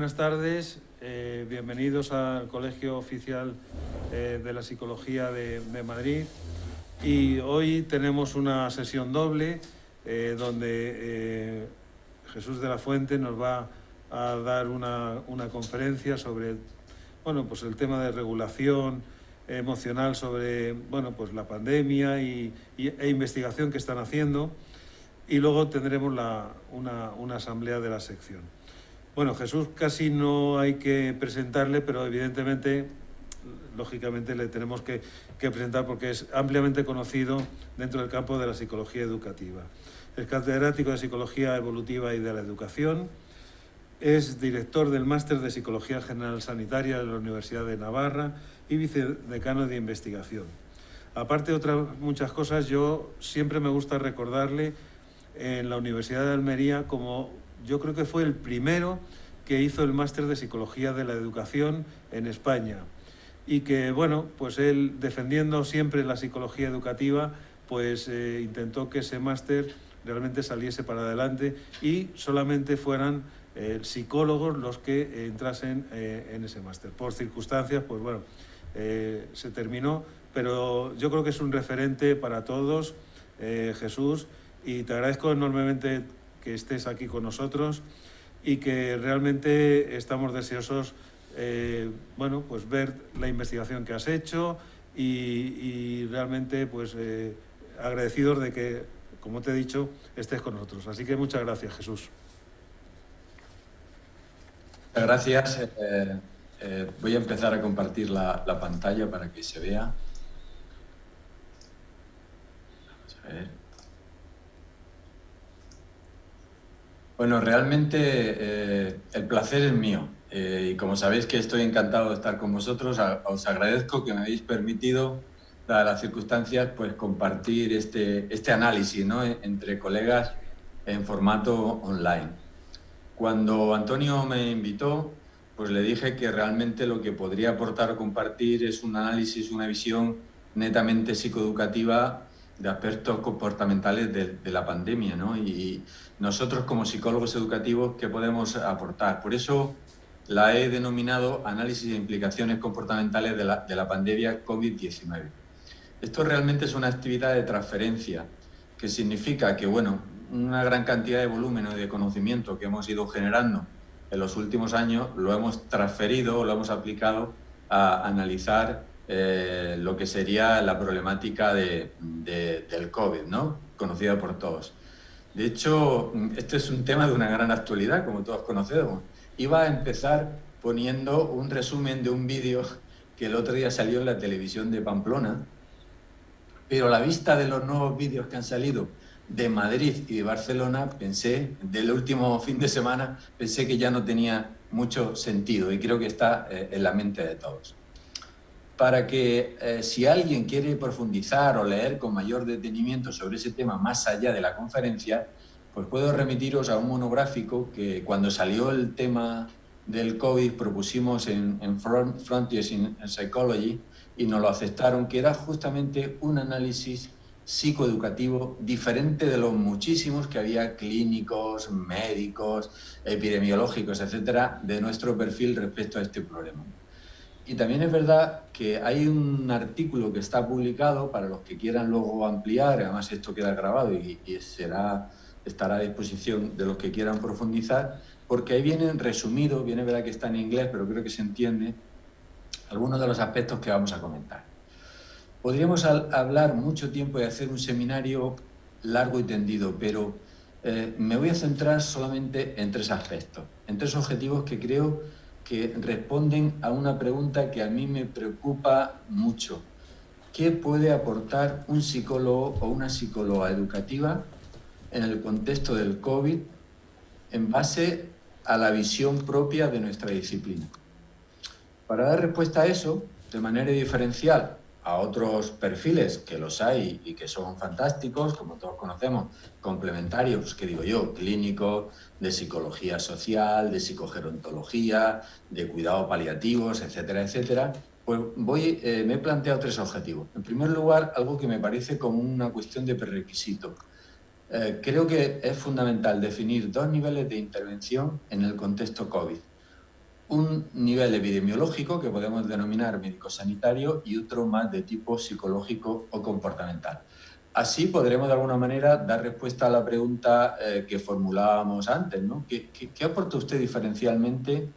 buenas tardes. Bienvenidos al Colegio Oficial de la Psicología de Madrid. Y hoy tenemos una sesión doble donde Jesús de la Fuente nos va a dar una conferencia sobre pues el tema de regulación emocional sobre pues la pandemia e investigación que están haciendo. Y luego tendremos una asamblea de la sección. Bueno, Jesús casi no hay que presentarle, pero evidentemente, lógicamente, le tenemos que presentar porque es ampliamente conocido dentro del campo de la psicología educativa. Es catedrático de Psicología Evolutiva y de la Educación, es director del Máster de Psicología General Sanitaria de la Universidad de Navarra y vicedecano de Investigación. Aparte de otras muchas cosas, yo siempre me gusta recordarle en la Universidad de Almería como yo creo que fue el primero que hizo el Máster de Psicología de la Educación en España y que, pues él, defendiendo siempre la psicología educativa, pues intentó que ese máster realmente saliese para adelante y solamente fueran psicólogos los que entrasen en ese máster. Por circunstancias, pues se terminó, pero yo creo que es un referente para todos, Jesús, y te agradezco enormemente que estés aquí con nosotros y que realmente estamos deseosos pues ver la investigación que has hecho y realmente pues agradecidos de que, como te he dicho, estés con nosotros. Así que muchas gracias, Jesús. Gracias. Voy a empezar a compartir la pantalla para que se vea. Vamos a ver. Bueno, realmente el placer es mío. Y como sabéis que estoy encantado de estar con vosotros, os agradezco que me habéis permitido, dadas las circunstancias, pues compartir este análisis, ¿no?, entre colegas en formato online. Cuando Antonio me invitó, pues le dije que realmente lo que podría aportar o compartir es un análisis, una visión netamente psicoeducativa de aspectos comportamentales de la pandemia, ¿no? Y nosotros como psicólogos educativos, ¿qué podemos aportar? Por eso la he denominado Análisis de implicaciones comportamentales de la pandemia COVID-19. Esto realmente es una actividad de transferencia, que significa que, una gran cantidad de volumen de conocimiento que hemos ido generando en los últimos años lo hemos transferido o lo hemos aplicado a analizar lo que sería la problemática del COVID, ¿no?, conocida por todos. De hecho, este es un tema de una gran actualidad, como todos conocemos. Iba a empezar poniendo un resumen de un vídeo que el otro día salió en la televisión de Pamplona, pero a la vista de los nuevos vídeos que han salido de Madrid y de Barcelona, del último fin de semana, pensé que ya no tenía mucho sentido y creo que está en la mente de todos. Para que si alguien quiere profundizar o leer con mayor detenimiento sobre ese tema más allá de la conferencia, pues puedo remitiros a un monográfico que cuando salió el tema del COVID propusimos en Frontiers in Psychology y nos lo aceptaron, que era justamente un análisis psicoeducativo diferente de los muchísimos que había clínicos, médicos, epidemiológicos, etcétera, de nuestro perfil respecto a este problema. Y también es verdad que hay un artículo que está publicado para los que quieran luego ampliar, además esto queda grabado y estará a disposición de los que quieran profundizar, porque ahí vienen resumidos, viene verdad que está en inglés, pero creo que se entiende, algunos de los aspectos que vamos a comentar. Podríamos hablar mucho tiempo y hacer un seminario largo y tendido, pero me voy a centrar solamente en tres aspectos, en tres objetivos que creo que responden a una pregunta que a mí me preocupa mucho. ¿Qué puede aportar un psicólogo o una psicóloga educativa en el contexto del COVID en base a la visión propia de nuestra disciplina? Para dar respuesta a eso, de manera diferencial a otros perfiles, que los hay y que son fantásticos, como todos conocemos, complementarios, que digo yo, clínicos, de psicología social, de psicogerontología, de cuidados paliativos, etcétera, etcétera, pues me he planteado tres objetivos. En primer lugar, algo que me parece como una cuestión de prerequisito. Creo que es fundamental definir dos niveles de intervención en el contexto COVID. un nivel epidemiológico que podemos denominar médico-sanitario y otro más de tipo psicológico o comportamental. Así podremos de alguna manera dar respuesta a la pregunta que formulábamos antes, ¿no? ¿Qué aporta usted diferencialmente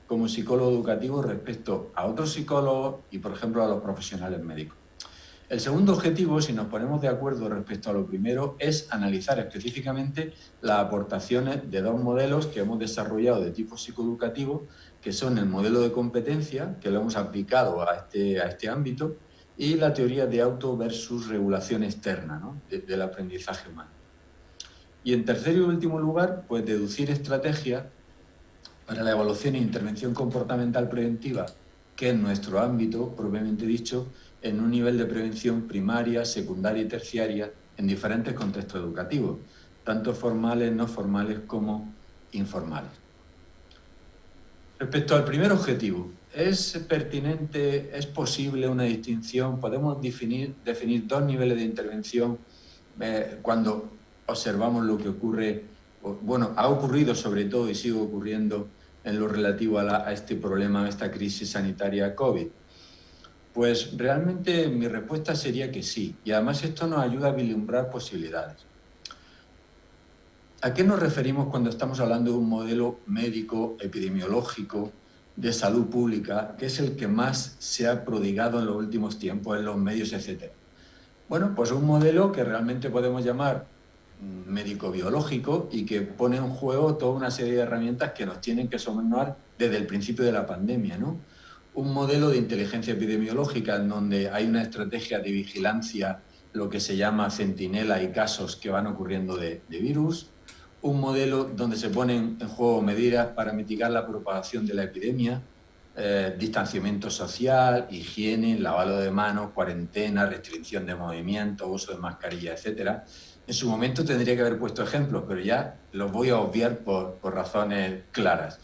como psicólogo educativo respecto a otros psicólogos y, por ejemplo, a los profesionales médicos? El segundo objetivo, si nos ponemos de acuerdo respecto a lo primero, es analizar específicamente las aportaciones de dos modelos que hemos desarrollado de tipo psicoeducativo, que son el modelo de competencia, que lo hemos aplicado a este ámbito, y la teoría de auto versus regulación externa, ¿no? Del aprendizaje humano. Y en tercer y último lugar, pues deducir estrategias para la evaluación e intervención comportamental preventiva, que es nuestro ámbito, propiamente dicho, en un nivel de prevención primaria, secundaria y terciaria en diferentes contextos educativos, tanto formales, no formales como informales. Respecto al primer objetivo, ¿es pertinente, es posible una distinción? ¿Podemos definir dos niveles de intervención cuando observamos lo que ocurre? Bueno, ha ocurrido sobre todo y sigue ocurriendo en lo relativo a este problema, a esta crisis sanitaria COVID. Pues realmente mi respuesta sería que sí, y además esto nos ayuda a vislumbrar posibilidades. ¿A qué nos referimos cuando estamos hablando de un modelo médico, epidemiológico, de salud pública, que es el que más se ha prodigado en los últimos tiempos en los medios, etcétera? Bueno, pues un modelo que realmente podemos llamar médico-biológico y que pone en juego toda una serie de herramientas que nos tienen que sonar desde el principio de la pandemia, ¿no? Un modelo de inteligencia epidemiológica en donde hay una estrategia de vigilancia, lo que se llama centinela y casos que van ocurriendo de virus. Un modelo donde se ponen en juego medidas para mitigar la propagación de la epidemia, distanciamiento social, higiene, lavado de manos, cuarentena, restricción de movimiento, uso de mascarilla, etc. En su momento tendría que haber puesto ejemplos, pero ya los voy a obviar por razones claras.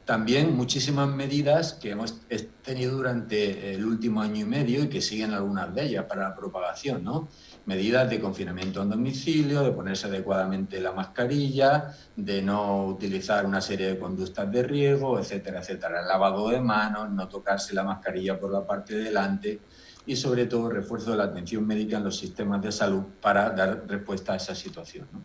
También muchísimas medidas que hemos tenido durante el último año y medio y que siguen algunas de ellas para la propagación, ¿no? Medidas de confinamiento en domicilio, de ponerse adecuadamente la mascarilla, de no utilizar una serie de conductas de riesgo, etcétera, etcétera. El lavado de manos, no tocarse la mascarilla por la parte de delante y, sobre todo, refuerzo de la atención médica en los sistemas de salud para dar respuesta a esa situación, ¿no?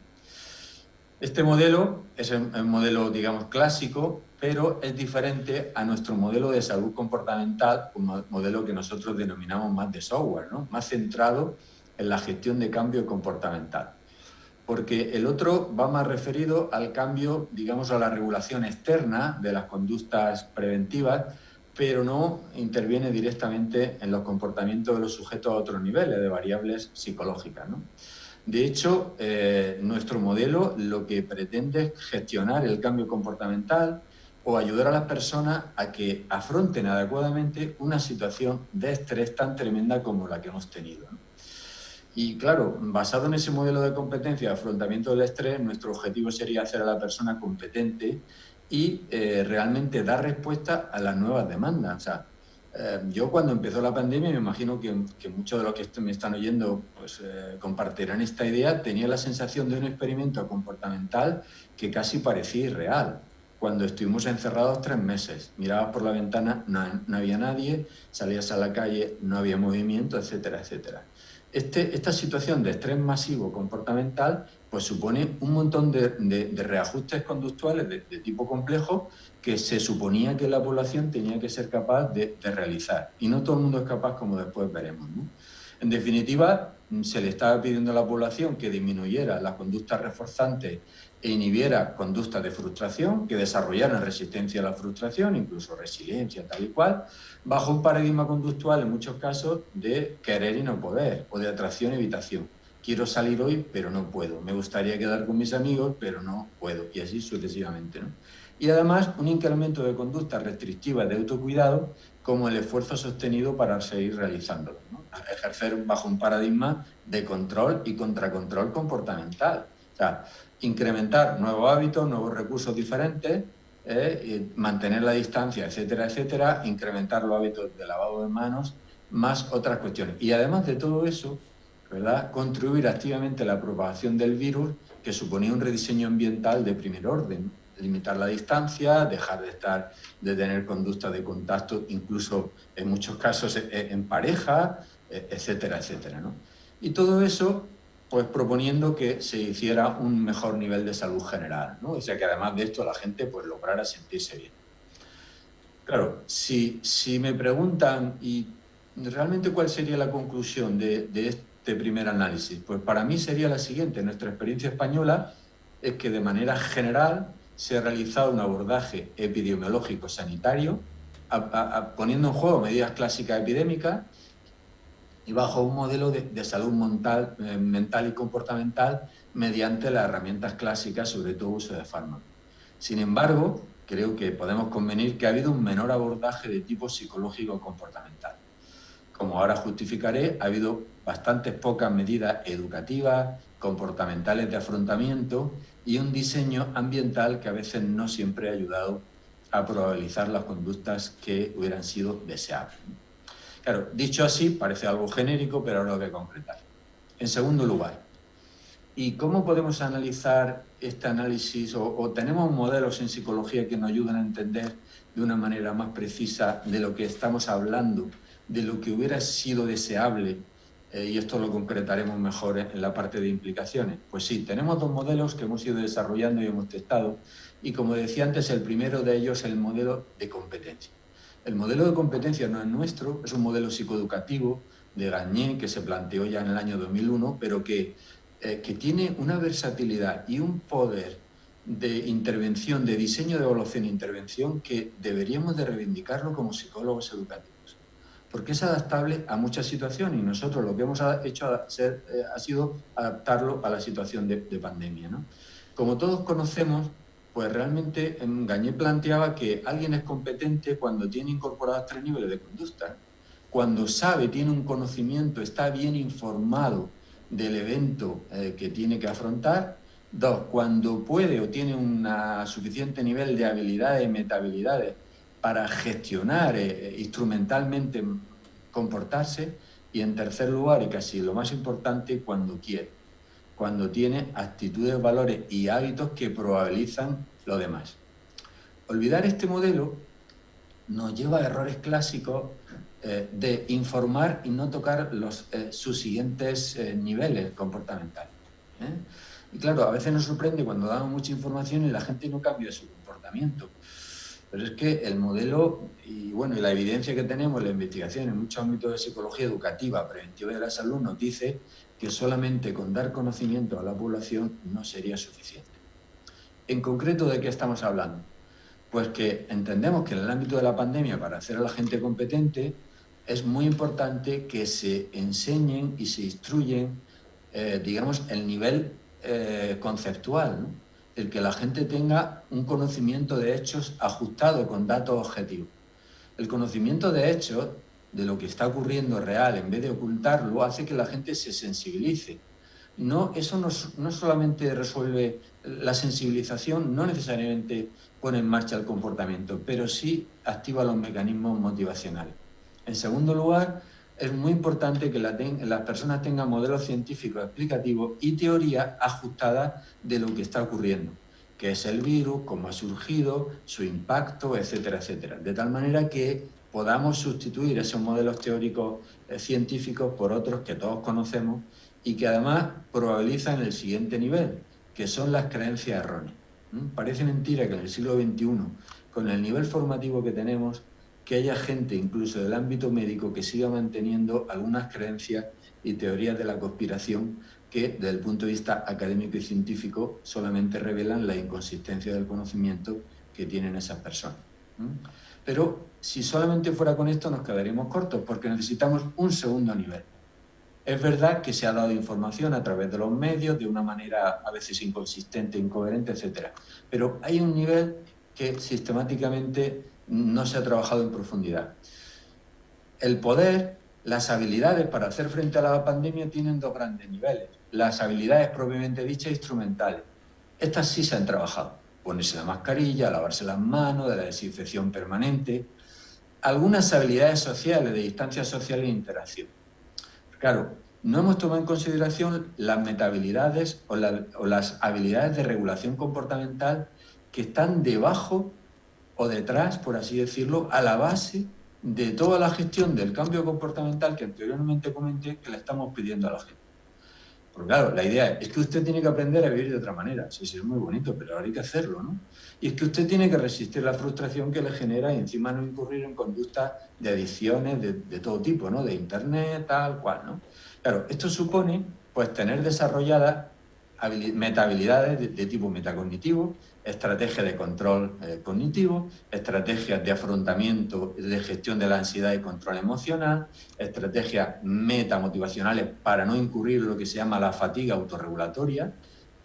Este modelo es el modelo, digamos, clásico, pero es diferente a nuestro modelo de salud comportamental, un modelo que nosotros denominamos más de software, ¿no? Más centrado en la gestión de cambio comportamental. Porque el otro va más referido al cambio, digamos, a la regulación externa de las conductas preventivas, pero no interviene directamente en los comportamientos de los sujetos a otros niveles de variables psicológicas, ¿no? De hecho, nuestro modelo lo que pretende es gestionar el cambio comportamental o ayudar a las personas a que afronten adecuadamente una situación de estrés tan tremenda como la que hemos tenido, ¿no? Y claro, basado en ese modelo de competencia de afrontamiento del estrés, nuestro objetivo sería hacer a la persona competente y realmente dar respuesta a las nuevas demandas. O sea, yo cuando empezó la pandemia, me imagino que muchos de los que me están oyendo pues, compartirán esta idea, tenía la sensación de un experimento comportamental que casi parecía irreal. Cuando estuvimos encerrados 3 meses, mirabas por la ventana, no había nadie, salías a la calle, no había movimiento, etcétera, etcétera. Esta situación de estrés masivo comportamental pues supone un montón de reajustes conductuales de tipo complejo que se suponía que la población tenía que ser capaz de realizar. Y no todo el mundo es capaz, como después veremos, ¿no? En definitiva, se le estaba pidiendo a la población que disminuyera las conductas reforzantes e inhibiera conductas de frustración, que desarrollaran resistencia a la frustración, incluso resiliencia, tal y cual, bajo un paradigma conductual, en muchos casos, de querer y no poder, o de atracción y evitación. Quiero salir hoy, pero no puedo. Me gustaría quedar con mis amigos, pero no puedo. Y así sucesivamente, ¿no? Y además, un incremento de conductas restrictivas de autocuidado como el esfuerzo sostenido para seguir realizándolo, ¿no? Ejercer bajo un paradigma de control y contracontrol comportamental. O sea, incrementar nuevos hábitos, nuevos recursos diferentes, mantener la distancia, etcétera, etcétera, incrementar los hábitos de lavado de manos, más otras cuestiones. Y además de todo eso, ¿verdad?, contribuir activamente a la propagación del virus, que suponía un rediseño ambiental de primer orden. limitar la distancia, dejar de tener conducta de contacto, incluso en muchos casos en pareja, etcétera, etcétera, ¿no? Y todo eso, pues proponiendo que se hiciera un mejor nivel de salud general, ¿no? O sea, que además de esto la gente pues lograra sentirse bien. Claro, si me preguntan, ¿y realmente cuál sería la conclusión de este primer análisis? Pues para mí sería la siguiente. Nuestra experiencia española es que de manera general se ha realizado un abordaje epidemiológico sanitario, poniendo en juego medidas clásicas epidémicas y bajo un modelo de salud mental y comportamental mediante las herramientas clásicas, sobre todo uso de fármacos. Sin embargo, creo que podemos convenir que ha habido un menor abordaje de tipo psicológico-comportamental. Como ahora justificaré, ha habido bastantes pocas medidas educativas, comportamentales de afrontamiento y un diseño ambiental que a veces no siempre ha ayudado a probabilizar las conductas que hubieran sido deseables. Claro, dicho así, parece algo genérico, pero ahora lo voy a concretar. En segundo lugar, ¿y cómo podemos analizar este análisis o tenemos modelos en psicología que nos ayudan a entender de una manera más precisa de lo que estamos hablando, de lo que hubiera sido deseable? Y esto lo concretaremos mejor en la parte de implicaciones. Pues sí, tenemos dos modelos que hemos ido desarrollando y hemos testado. Y como decía antes, el primero de ellos es el modelo de competencia. El modelo de competencia no es nuestro, es un modelo psicoeducativo de Gagné que se planteó ya en el año 2001, pero que tiene una versatilidad y un poder de intervención, de diseño de evaluación e intervención que deberíamos de reivindicarlo como psicólogos educativos, porque es adaptable a muchas situaciones y nosotros lo que hemos hecho ha sido adaptarlo a la situación de pandemia, ¿no? Como todos conocemos, pues realmente Gagné planteaba que alguien es competente cuando tiene incorporados 3 niveles de conducta, cuando sabe, tiene un conocimiento, está bien informado del evento que tiene que afrontar. 2, cuando puede o tiene un suficiente nivel de habilidades y metahabilidades para gestionar instrumentalmente comportarse. Y en tercer lugar, y casi lo más importante, cuando quiere, cuando tiene actitudes, valores y hábitos que probabilizan lo demás. Olvidar este modelo nos lleva a errores clásicos de informar y no tocar sus siguientes niveles comportamentales. Y claro, a veces nos sorprende cuando damos mucha información y la gente no cambia su comportamiento. Pero es que el modelo y la evidencia que tenemos en la investigación en muchos ámbitos de psicología educativa, preventiva de la salud, nos dice que solamente con dar conocimiento a la población no sería suficiente. En concreto, ¿de qué estamos hablando? Pues que entendemos que en el ámbito de la pandemia, para hacer a la gente competente, es muy importante que se enseñen y se instruyen, el nivel conceptual, ¿no? El que la gente tenga un conocimiento de hechos ajustado con datos objetivos. El conocimiento de hechos, de lo que está ocurriendo real, en vez de ocultarlo, hace que la gente se sensibilice. Eso no solamente resuelve la sensibilización, no necesariamente pone en marcha el comportamiento, pero sí activa los mecanismos motivacionales. En segundo lugar, es muy importante que las personas tengan modelos científicos explicativos y teoría ajustada de lo que está ocurriendo, qué es el virus, cómo ha surgido, su impacto, etcétera, etcétera. De tal manera que podamos sustituir esos modelos teóricos científicos por otros que todos conocemos y que además probabilizan el siguiente nivel, que son las creencias erróneas. Parece mentira que en el siglo XXI, con el nivel formativo que tenemos, que haya gente, incluso del ámbito médico, que siga manteniendo algunas creencias y teorías de la conspiración que, desde el punto de vista académico y científico, solamente revelan la inconsistencia del conocimiento que tienen esas personas. Pero si solamente fuera con esto nos quedaríamos cortos, porque necesitamos un segundo nivel. Es verdad que se ha dado información a través de los medios de una manera a veces inconsistente, incoherente, etc. Pero hay un nivel que sistemáticamente no se ha trabajado en profundidad. El poder, las habilidades para hacer frente a la pandemia tienen 2 grandes niveles. Las habilidades propiamente dichas instrumentales. Estas sí se han trabajado. Ponerse la mascarilla, lavarse las manos, de la desinfección permanente. Algunas habilidades sociales, de distancia social e interacción. Claro, no hemos tomado en consideración las metahabilidades o las habilidades de regulación comportamental que están debajo o detrás, por así decirlo, a la base de toda la gestión del cambio comportamental que anteriormente comenté que le estamos pidiendo a la gente. Porque claro, la idea es que usted tiene que aprender a vivir de otra manera. Sí, sí, es muy bonito, pero ahora hay que hacerlo, ¿no? Y es que usted tiene que resistir la frustración que le genera y encima no incurrir en conductas de adicciones de todo tipo, ¿no? De internet, tal cual, ¿no? Claro, esto supone, pues, tener desarrolladas metahabilidades de tipo metacognitivo, estrategias de control cognitivo, estrategias de afrontamiento, de gestión de la ansiedad y control emocional, estrategias metamotivacionales para no incurrir en lo que se llama la fatiga autorregulatoria,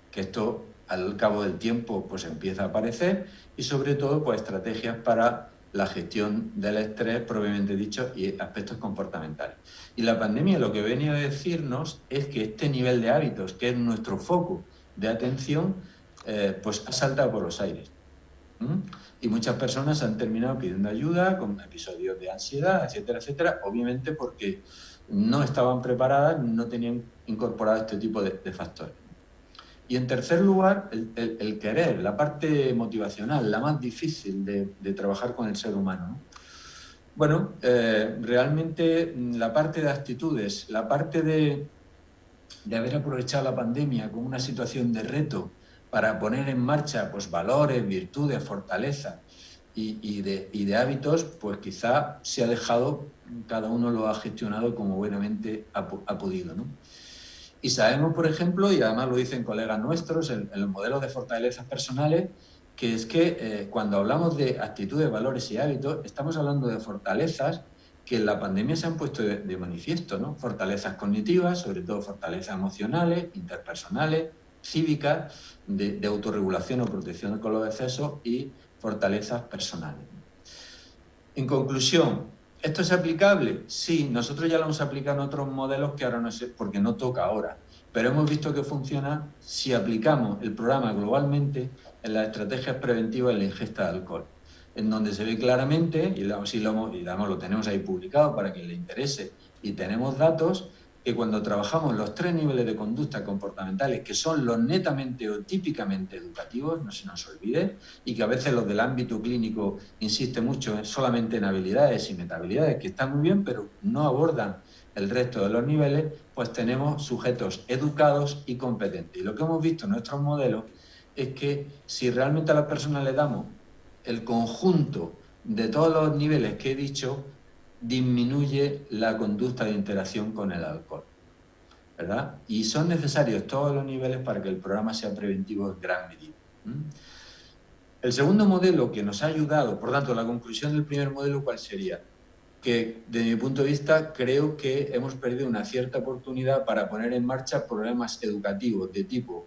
que esto al cabo del tiempo pues empieza a aparecer, y sobre todo pues estrategias para la gestión del estrés propiamente dicho y aspectos comportamentales. Y la pandemia lo que venía a decirnos es que este nivel de hábitos, que es nuestro foco de atención, pues ha saltado por los aires. Y muchas personas han terminado pidiendo ayuda con episodios de ansiedad, etcétera, etcétera, obviamente porque no estaban preparadas, no tenían incorporado este tipo de factores. Y en tercer lugar, el querer, la parte motivacional, la más difícil de trabajar con el ser humano, ¿no? Bueno, realmente la parte de actitudes, la parte de haber aprovechado la pandemia como una situación de reto para poner en marcha pues, valores, virtudes, fortalezas y de hábitos, pues quizá se ha dejado, cada uno lo ha gestionado como buenamente ha podido, ¿no? Y sabemos, por ejemplo, y además lo dicen colegas nuestros en los modelos de fortalezas personales, que es que cuando hablamos de actitudes, valores y hábitos, estamos hablando de fortalezas que en la pandemia se han puesto de manifiesto, ¿no? Fortalezas cognitivas, sobre todo fortalezas emocionales, interpersonales, cívicas, de autorregulación o protección con los excesos y fortalezas personales. En conclusión, ¿esto es aplicable? Sí, nosotros ya lo hemos aplicado en otros modelos que ahora no sé, porque no toca ahora, pero hemos visto que funciona si aplicamos el programa globalmente en las estrategias preventivas en la ingesta de alcohol, en donde se ve claramente, y lo tenemos ahí publicado para quien le interese, y tenemos datos, que cuando trabajamos los 3 niveles de conducta comportamentales, que son los netamente o típicamente educativos, no se nos olvide, y que a veces los del ámbito clínico insisten mucho solamente en habilidades y metahabilidades, que están muy bien, pero no abordan el resto de los niveles, pues tenemos sujetos educados y competentes. Y lo que hemos visto en nuestros modelos es que si realmente a las personas le damos el conjunto de todos los niveles que he dicho, disminuye la conducta de interacción con el alcohol, ¿verdad? Y son necesarios todos los niveles para que el programa sea preventivo en gran medida. El segundo modelo que nos ha ayudado, por tanto, la conclusión del primer modelo, ¿cuál sería? Que, desde mi punto de vista, creo que hemos perdido una cierta oportunidad para poner en marcha programas educativos de tipo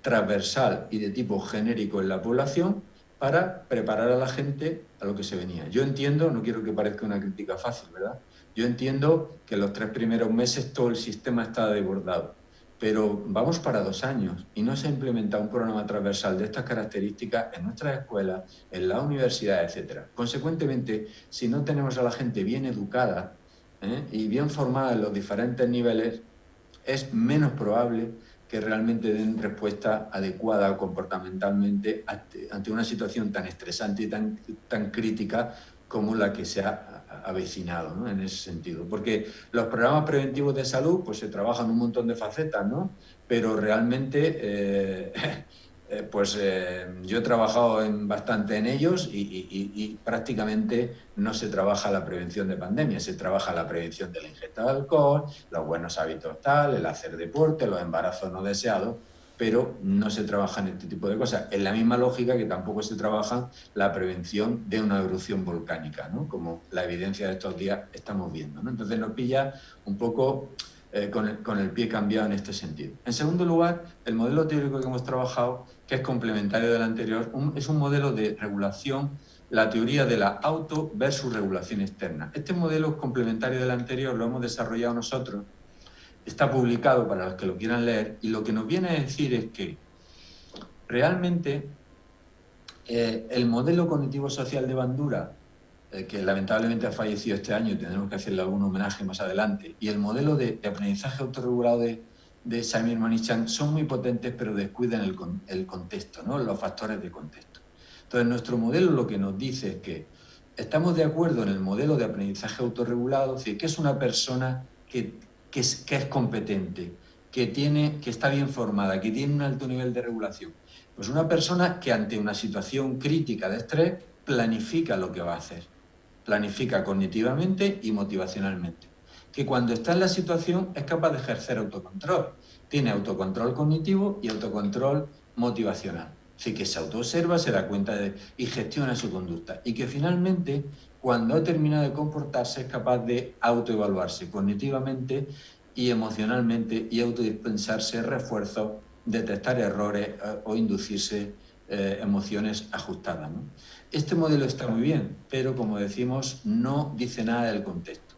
transversal y de tipo genérico en la población para preparar a la gente a lo que se venía. Yo entiendo, no quiero que parezca una crítica fácil, ¿verdad? Yo entiendo que en los 3 primeros meses todo el sistema está desbordado, pero vamos para 2 años y no se ha implementado un programa transversal de estas características en nuestras escuelas, en las universidades, etc. Consecuentemente, si no tenemos a la gente bien educada y bien formada en los diferentes niveles, es menos probable que realmente den respuesta adecuada comportamentalmente ante una situación tan estresante y tan crítica como la que se ha avecinado, ¿no? En ese sentido. Porque los programas preventivos de salud pues se trabajan un montón de facetas, ¿no? Pero realmente yo he trabajado bastante en ellos y prácticamente no se trabaja la prevención de pandemias, se trabaja la prevención de la ingesta de alcohol, los buenos hábitos tal, el hacer deporte, los embarazos no deseados, pero no se trabaja en este tipo de cosas. En la misma lógica que tampoco se trabaja la prevención de una erupción volcánica, ¿no? Como la evidencia de estos días estamos viendo, ¿no? Entonces nos pilla un poco con el pie cambiado en este sentido. En segundo lugar, el modelo teórico que hemos trabajado, que es complementario del anterior, es un modelo de regulación, la teoría de la auto versus regulación externa. Este modelo es complementario del anterior, lo hemos desarrollado nosotros, está publicado para los que lo quieran leer, y lo que nos viene a decir es que realmente el modelo cognitivo-social de Bandura, que lamentablemente ha fallecido este año y tendremos que hacerle algún homenaje más adelante, y el modelo de aprendizaje autorregulado de Samir Manichan son muy potentes, pero descuidan el contexto, ¿no? Los factores de contexto. Entonces, nuestro modelo lo que nos dice es que estamos de acuerdo en el modelo de aprendizaje autorregulado, es decir, que es una persona que es competente, que está bien formada, que tiene un alto nivel de regulación. Pues una persona que ante una situación crítica de estrés planifica lo que va a hacer, planifica cognitivamente y motivacionalmente. Que cuando está en la situación es capaz de ejercer autocontrol. Tiene autocontrol cognitivo y autocontrol motivacional. Así que se autoobserva, se da cuenta y gestiona su conducta. Y que finalmente, cuando ha terminado de comportarse, es capaz de autoevaluarse cognitivamente y emocionalmente y autodispensarse refuerzos, detectar errores o inducirse emociones ajustadas, ¿no? Este modelo está muy bien, pero como decimos, no dice nada del contexto.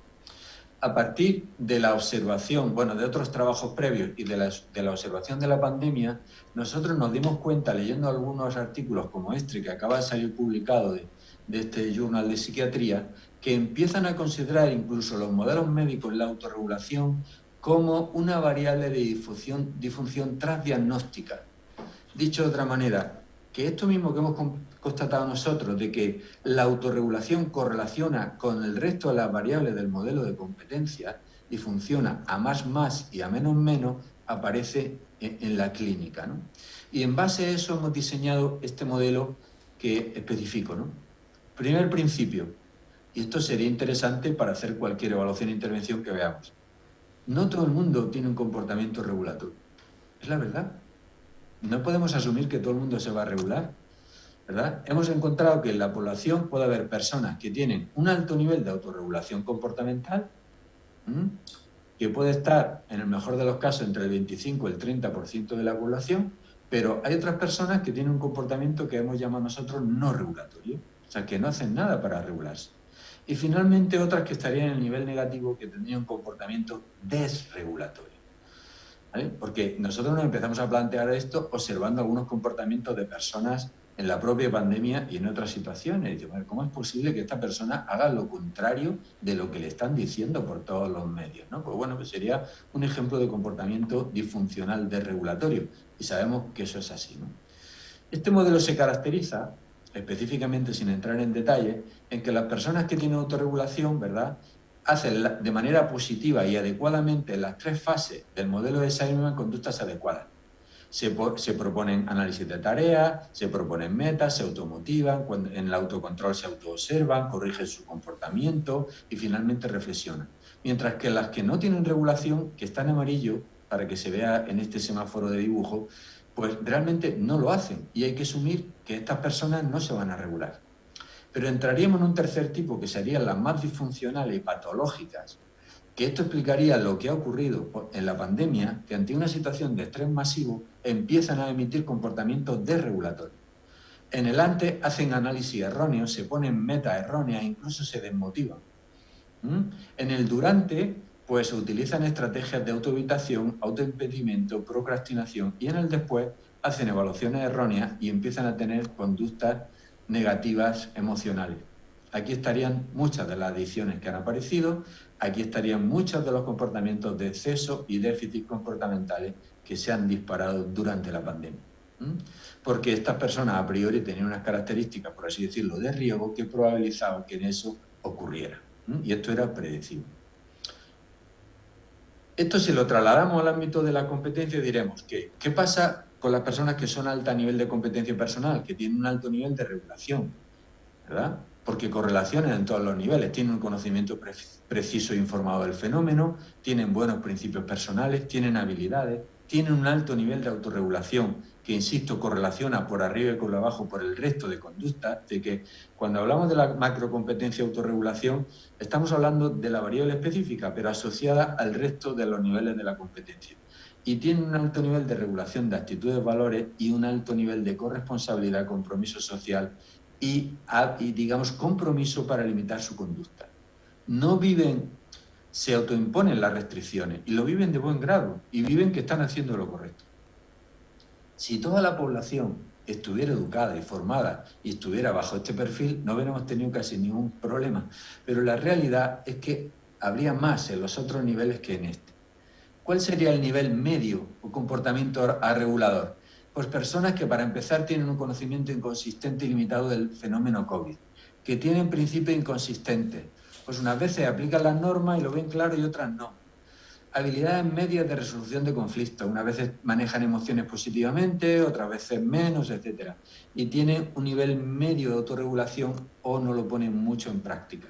A partir de la observación, bueno, de otros trabajos previos y de la observación de la pandemia, nosotros nos dimos cuenta, leyendo algunos artículos como este, que acaba de salir publicado de este Journal de Psiquiatría, que empiezan a considerar incluso los modelos médicos la autorregulación como una variable de disfunción transdiagnóstica. Dicho de otra manera, que esto mismo que hemos constatado nosotros, de que la autorregulación correlaciona con el resto de las variables del modelo de competencia y funciona a más y a menos, aparece en la clínica, ¿no? Y en base a eso hemos diseñado este modelo que especifico, ¿no? Primer principio, y esto sería interesante para hacer cualquier evaluación e intervención que veamos. No todo el mundo tiene un comportamiento regulatorio. Es la verdad. No podemos asumir que todo el mundo se va a regular, ¿verdad? Hemos encontrado que en la población puede haber personas que tienen un alto nivel de autorregulación comportamental, que puede estar, en el mejor de los casos, entre el 25 y el 30% de la población, pero hay otras personas que tienen un comportamiento que hemos llamado nosotros no regulatorio, o sea, que no hacen nada para regularse. Y finalmente otras que estarían en el nivel negativo, que tendrían un comportamiento desregulatorio. ¿Vale? Porque nosotros nos empezamos a plantear esto observando algunos comportamientos de personas en la propia pandemia y en otras situaciones. Y digo, ¿cómo es posible que esta persona haga lo contrario de lo que le están diciendo por todos los medios, ¿no? Pues bueno, pues sería un ejemplo de comportamiento disfuncional desregulatorio. Y sabemos que eso es así, ¿no? Este modelo se caracteriza, específicamente sin entrar en detalle, en que las personas que tienen autorregulación, ¿verdad?, hacen de manera positiva y adecuadamente las tres fases del modelo de Simon conductas adecuadas. Se proponen análisis de tareas, se proponen metas, se automotivan, en el autocontrol se autoobservan, corrigen su comportamiento y finalmente reflexionan. Mientras que las que no tienen regulación, que están en amarillo, para que se vea en este semáforo de dibujo, pues realmente no lo hacen y hay que asumir que estas personas no se van a regular. Pero entraríamos en un tercer tipo, que serían las más disfuncionales y patológicas, que esto explicaría lo que ha ocurrido en la pandemia, que ante una situación de estrés masivo empiezan a emitir comportamientos desregulatorios. En el antes hacen análisis erróneos, se ponen metas erróneas, incluso se desmotivan. En el durante, pues se utilizan estrategias de autoevitación, autoimpedimento, procrastinación, y en el después hacen evaluaciones erróneas y empiezan a tener conductas negativas emocionales. Aquí estarían muchas de las adicciones que han aparecido, aquí estarían muchos de los comportamientos de exceso y déficit comportamentales que se han disparado durante la pandemia. Porque estas personas a priori tenían unas características, por así decirlo, de riesgo que probabilizaban que en eso ocurriera. Y esto era predecible. Esto, si lo trasladamos al ámbito de la competencia, diremos que ¿qué pasa con las personas que son alta nivel de competencia personal, que tienen un alto nivel de regulación, ¿verdad? Porque correlaciones en todos los niveles, tienen un conocimiento preciso e informado del fenómeno, tienen buenos principios personales, tienen habilidades, tienen un alto nivel de autorregulación, que, insisto, correlaciona por arriba y por abajo por el resto de conductas, de que cuando hablamos de la macrocompetencia autorregulación, estamos hablando de la variable específica, pero asociada al resto de los niveles de la competencia. Y tienen un alto nivel de regulación de actitudes, valores y un alto nivel de corresponsabilidad, compromiso social y digamos, compromiso para limitar su conducta. No viven, se autoimponen las restricciones y lo viven de buen grado y viven que están haciendo lo correcto. Si toda la población estuviera educada y formada y estuviera bajo este perfil, no hubiéramos tenido casi ningún problema. Pero la realidad es que habría más en los otros niveles que en este. ¿Cuál sería el nivel medio o comportamiento regulador? Pues personas que para empezar tienen un conocimiento inconsistente y limitado del fenómeno COVID, que tienen principios inconsistentes. Pues unas veces aplican las normas y lo ven claro y otras no. Habilidades medias de resolución de conflictos. Unas veces manejan emociones positivamente, otras veces menos, etc. Y tienen un nivel medio de autorregulación o no lo ponen mucho en práctica.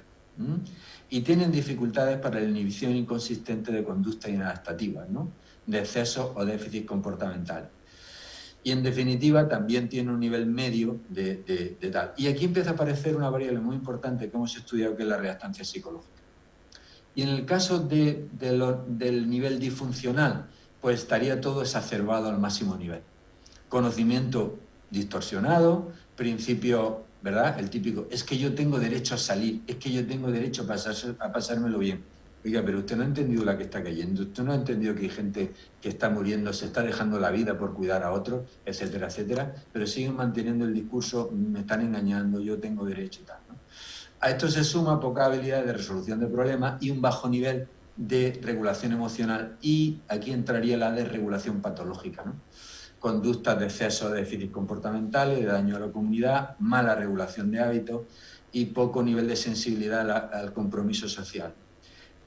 Y tienen dificultades para la inhibición inconsistente de conductas inadaptativas, ¿no? De excesos o déficits comportamentales. Y en definitiva también tiene un nivel medio de tal. Y aquí empieza a aparecer una variable muy importante que hemos estudiado, que es la reactancia psicológica. Y en el caso del nivel disfuncional, pues estaría todo exacerbado al máximo nivel. Conocimiento distorsionado, principio, ¿verdad? El típico, es que yo tengo derecho a salir, es que yo tengo derecho a pasármelo bien. Oiga, pero usted no ha entendido la que está cayendo, usted no ha entendido que hay gente que está muriendo, se está dejando la vida por cuidar a otros, etcétera, etcétera, pero siguen manteniendo el discurso, me están engañando, yo tengo derecho y tal, ¿no? A esto se suma poca habilidad de resolución de problemas y un bajo nivel de regulación emocional, y aquí entraría la desregulación patológica, ¿no? Conductas de exceso de déficits comportamentales, de daño a la comunidad, mala regulación de hábitos y poco nivel de sensibilidad al compromiso social.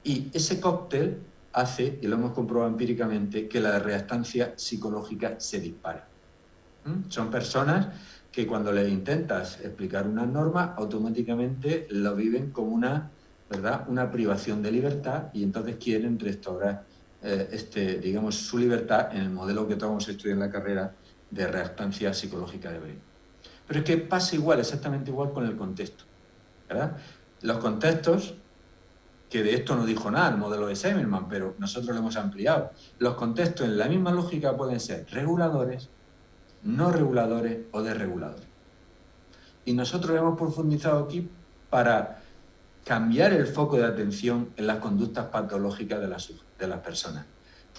Y ese cóctel hace, y lo hemos comprobado empíricamente, que la reactancia psicológica se dispare. Son personas que cuando les intentas explicar unas normas, automáticamente lo viven como una, ¿verdad?, una privación de libertad, y entonces quieren restaurar digamos, su libertad en el modelo que todos hemos estudiado en la carrera de reactancia psicológica de Brain. Pero es que pasa igual, exactamente igual con el contexto, ¿verdad? Los contextos, que de esto no dijo nada el modelo de Semelman, pero nosotros lo hemos ampliado. Los contextos en la misma lógica pueden ser reguladores, no reguladores o desreguladores. Y nosotros hemos profundizado aquí para cambiar el foco de atención en las conductas patológicas de las personas.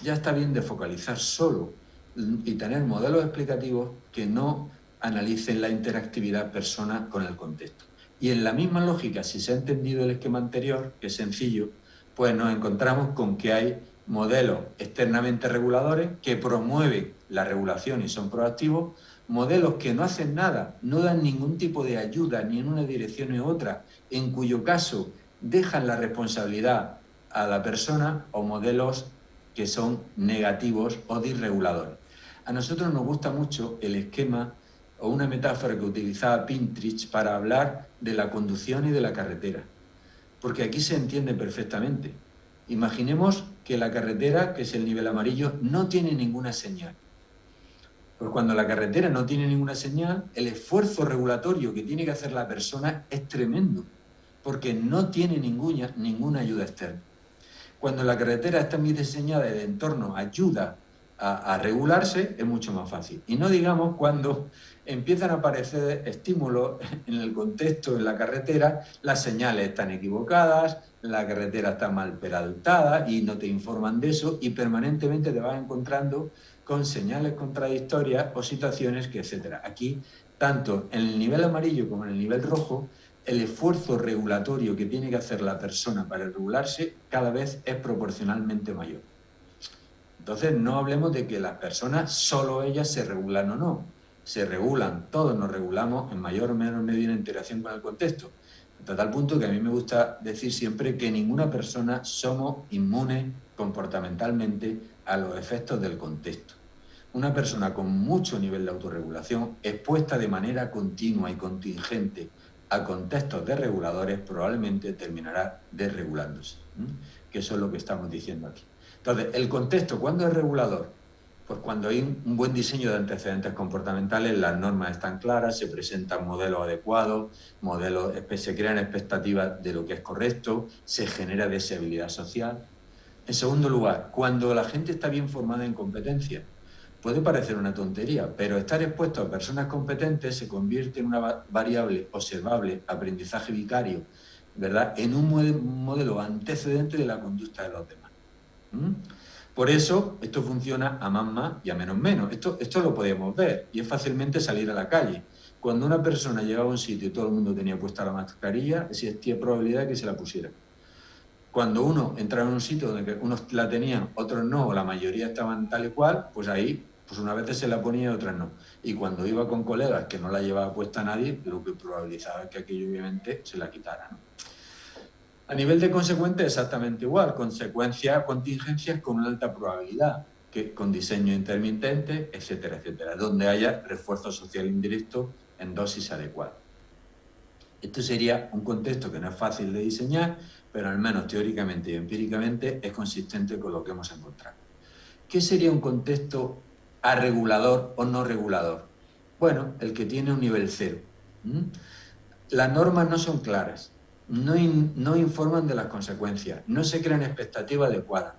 Ya está bien de focalizar solo y tener modelos explicativos que no analicen la interactividad persona con el contexto. Y en la misma lógica, si se ha entendido el esquema anterior, que es sencillo, pues nos encontramos con que hay modelos externamente reguladores que promueven la regulación y son proactivos, modelos que no hacen nada, no dan ningún tipo de ayuda ni en una dirección ni en otra, en cuyo caso dejan la responsabilidad a la persona, o modelos que son negativos o disreguladores. A nosotros nos gusta mucho el esquema o una metáfora que utilizaba Pinterich para hablar de la conducción y de la carretera, porque aquí se entiende perfectamente. Imaginemos que la carretera, que es el nivel amarillo, no tiene ninguna señal. Pues cuando la carretera no tiene ninguna señal, el esfuerzo regulatorio que tiene que hacer la persona es tremendo, porque no tiene ninguna ayuda externa. Cuando la carretera está bien diseñada y el entorno ayuda a regularse, es mucho más fácil. Y no digamos cuando empiezan a aparecer estímulos en el contexto, en la carretera, las señales están equivocadas, la carretera está mal peraltada y no te informan de eso, y permanentemente te vas encontrando con señales contradictorias o situaciones que, etcétera. Aquí, tanto en el nivel amarillo como en el nivel rojo, el esfuerzo regulatorio que tiene que hacer la persona para regularse cada vez es proporcionalmente mayor. Entonces, no hablemos de que las personas, solo ellas, se regulan o no. Se regulan, todos nos regulamos en mayor o menor medida en interacción con el contexto. Hasta tal punto que a mí me gusta decir siempre que ninguna persona somos inmunes comportamentalmente a los efectos del contexto. Una persona con mucho nivel de autorregulación, expuesta de manera continua y contingente a contextos desreguladores, probablemente terminará desregulándose. Que eso es lo que estamos diciendo aquí. Entonces, el contexto, ¿cuándo es regulador? Pues cuando hay un buen diseño de antecedentes comportamentales, las normas están claras, se presentan modelos adecuados, se crean expectativas de lo que es correcto, se genera deseabilidad social. En segundo lugar, cuando la gente está bien formada en competencias. Puede parecer una tontería, pero estar expuesto a personas competentes se convierte en una variable observable, aprendizaje vicario, ¿verdad?, en un modelo antecedente de la conducta de los demás. Por eso, esto funciona a más y a menos. Esto lo podemos ver, y es fácilmente salir a la calle. Cuando una persona llegaba a un sitio y todo el mundo tenía puesta la mascarilla, existía probabilidad de que se la pusiera. Cuando uno entraba en un sitio donde unos la tenían, otros no, o la mayoría estaban tal y cual, pues ahí Pues unas veces se la ponía y otras no. Y cuando iba con colegas que no la llevaba puesta nadie, lo que probabilizaba es que aquello obviamente se la quitara, ¿no? A nivel de consecuente, exactamente igual. Consecuencias, contingencias con una alta probabilidad, que con diseño intermitente, etcétera, etcétera, donde haya refuerzo social indirecto en dosis adecuadas. Esto sería un contexto que no es fácil de diseñar, pero al menos teóricamente y empíricamente es consistente con lo que hemos encontrado. ¿Qué sería un contexto arregulador o no regulador? Bueno, el que tiene un nivel cero. Las normas no son claras, no informan de las consecuencias, no se crean expectativas adecuadas.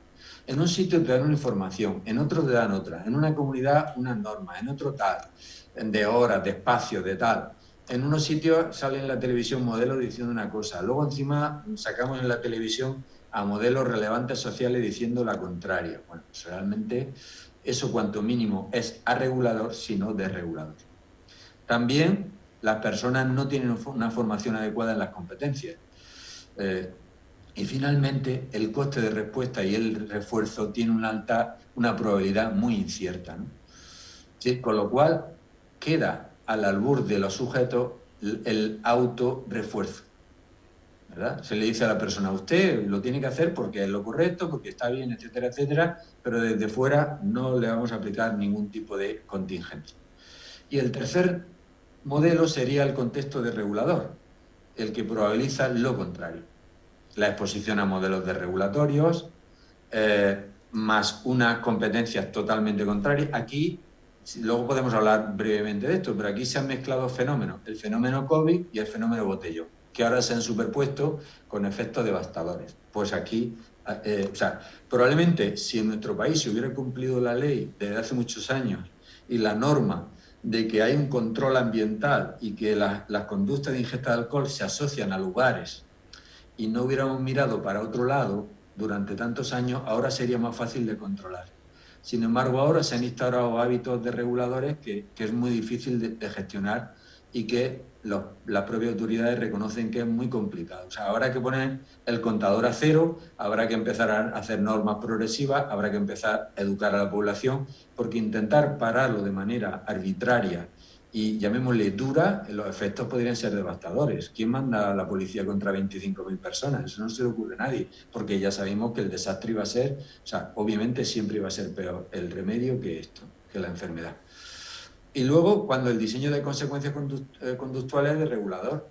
En un sitio te dan una información, en otro te dan otra, en una comunidad unas normas, en otro tal, de horas, de espacio, de tal. En unos sitios sale en la televisión modelos diciendo una cosa, luego encima sacamos en la televisión a modelos relevantes sociales diciendo la contraria. Bueno, pues realmente eso cuanto mínimo es arregulador, sino desregulador. También las personas no tienen una formación adecuada en las competencias. Y finalmente, el coste de respuesta y el refuerzo tiene una probabilidad muy incierta, ¿no? Sí, con lo cual, queda al albur de los sujetos el autorrefuerzo, ¿verdad? Se le dice a la persona, usted lo tiene que hacer porque es lo correcto, porque está bien, etcétera, etcétera, pero desde fuera no le vamos a aplicar ningún tipo de contingencia. Y el tercer modelo sería el contexto desregulador, el que probabiliza lo contrario. La exposición a modelos desregulatorios, más unas competencias totalmente contrarias. Aquí, luego podemos hablar brevemente de esto, pero aquí se han mezclado fenómenos, el fenómeno COVID y el fenómeno botellón, que ahora se han superpuesto con efectos devastadores. Pues aquí, probablemente si en nuestro país se hubiera cumplido la ley desde hace muchos años y la norma de que hay un control ambiental y que las conductas de ingesta de alcohol se asocian a lugares y no hubiéramos mirado para otro lado durante tantos años, ahora sería más fácil de controlar. Sin embargo, ahora se han instaurado hábitos desreguladores que es muy difícil de gestionar y que las propias autoridades reconocen que es muy complicado. O sea, habrá que poner el contador a cero, habrá que empezar a hacer normas progresivas, habrá que empezar a educar a la población, porque intentar pararlo de manera arbitraria y llamémosle dura, los efectos podrían ser devastadores. ¿Quién manda a la policía contra 25.000 personas? Eso no se le ocurre a nadie, porque ya sabemos que el desastre iba a ser, o sea, obviamente siempre iba a ser peor el remedio que esto, que la enfermedad. Y luego, cuando el diseño de consecuencias conductuales es de regulador,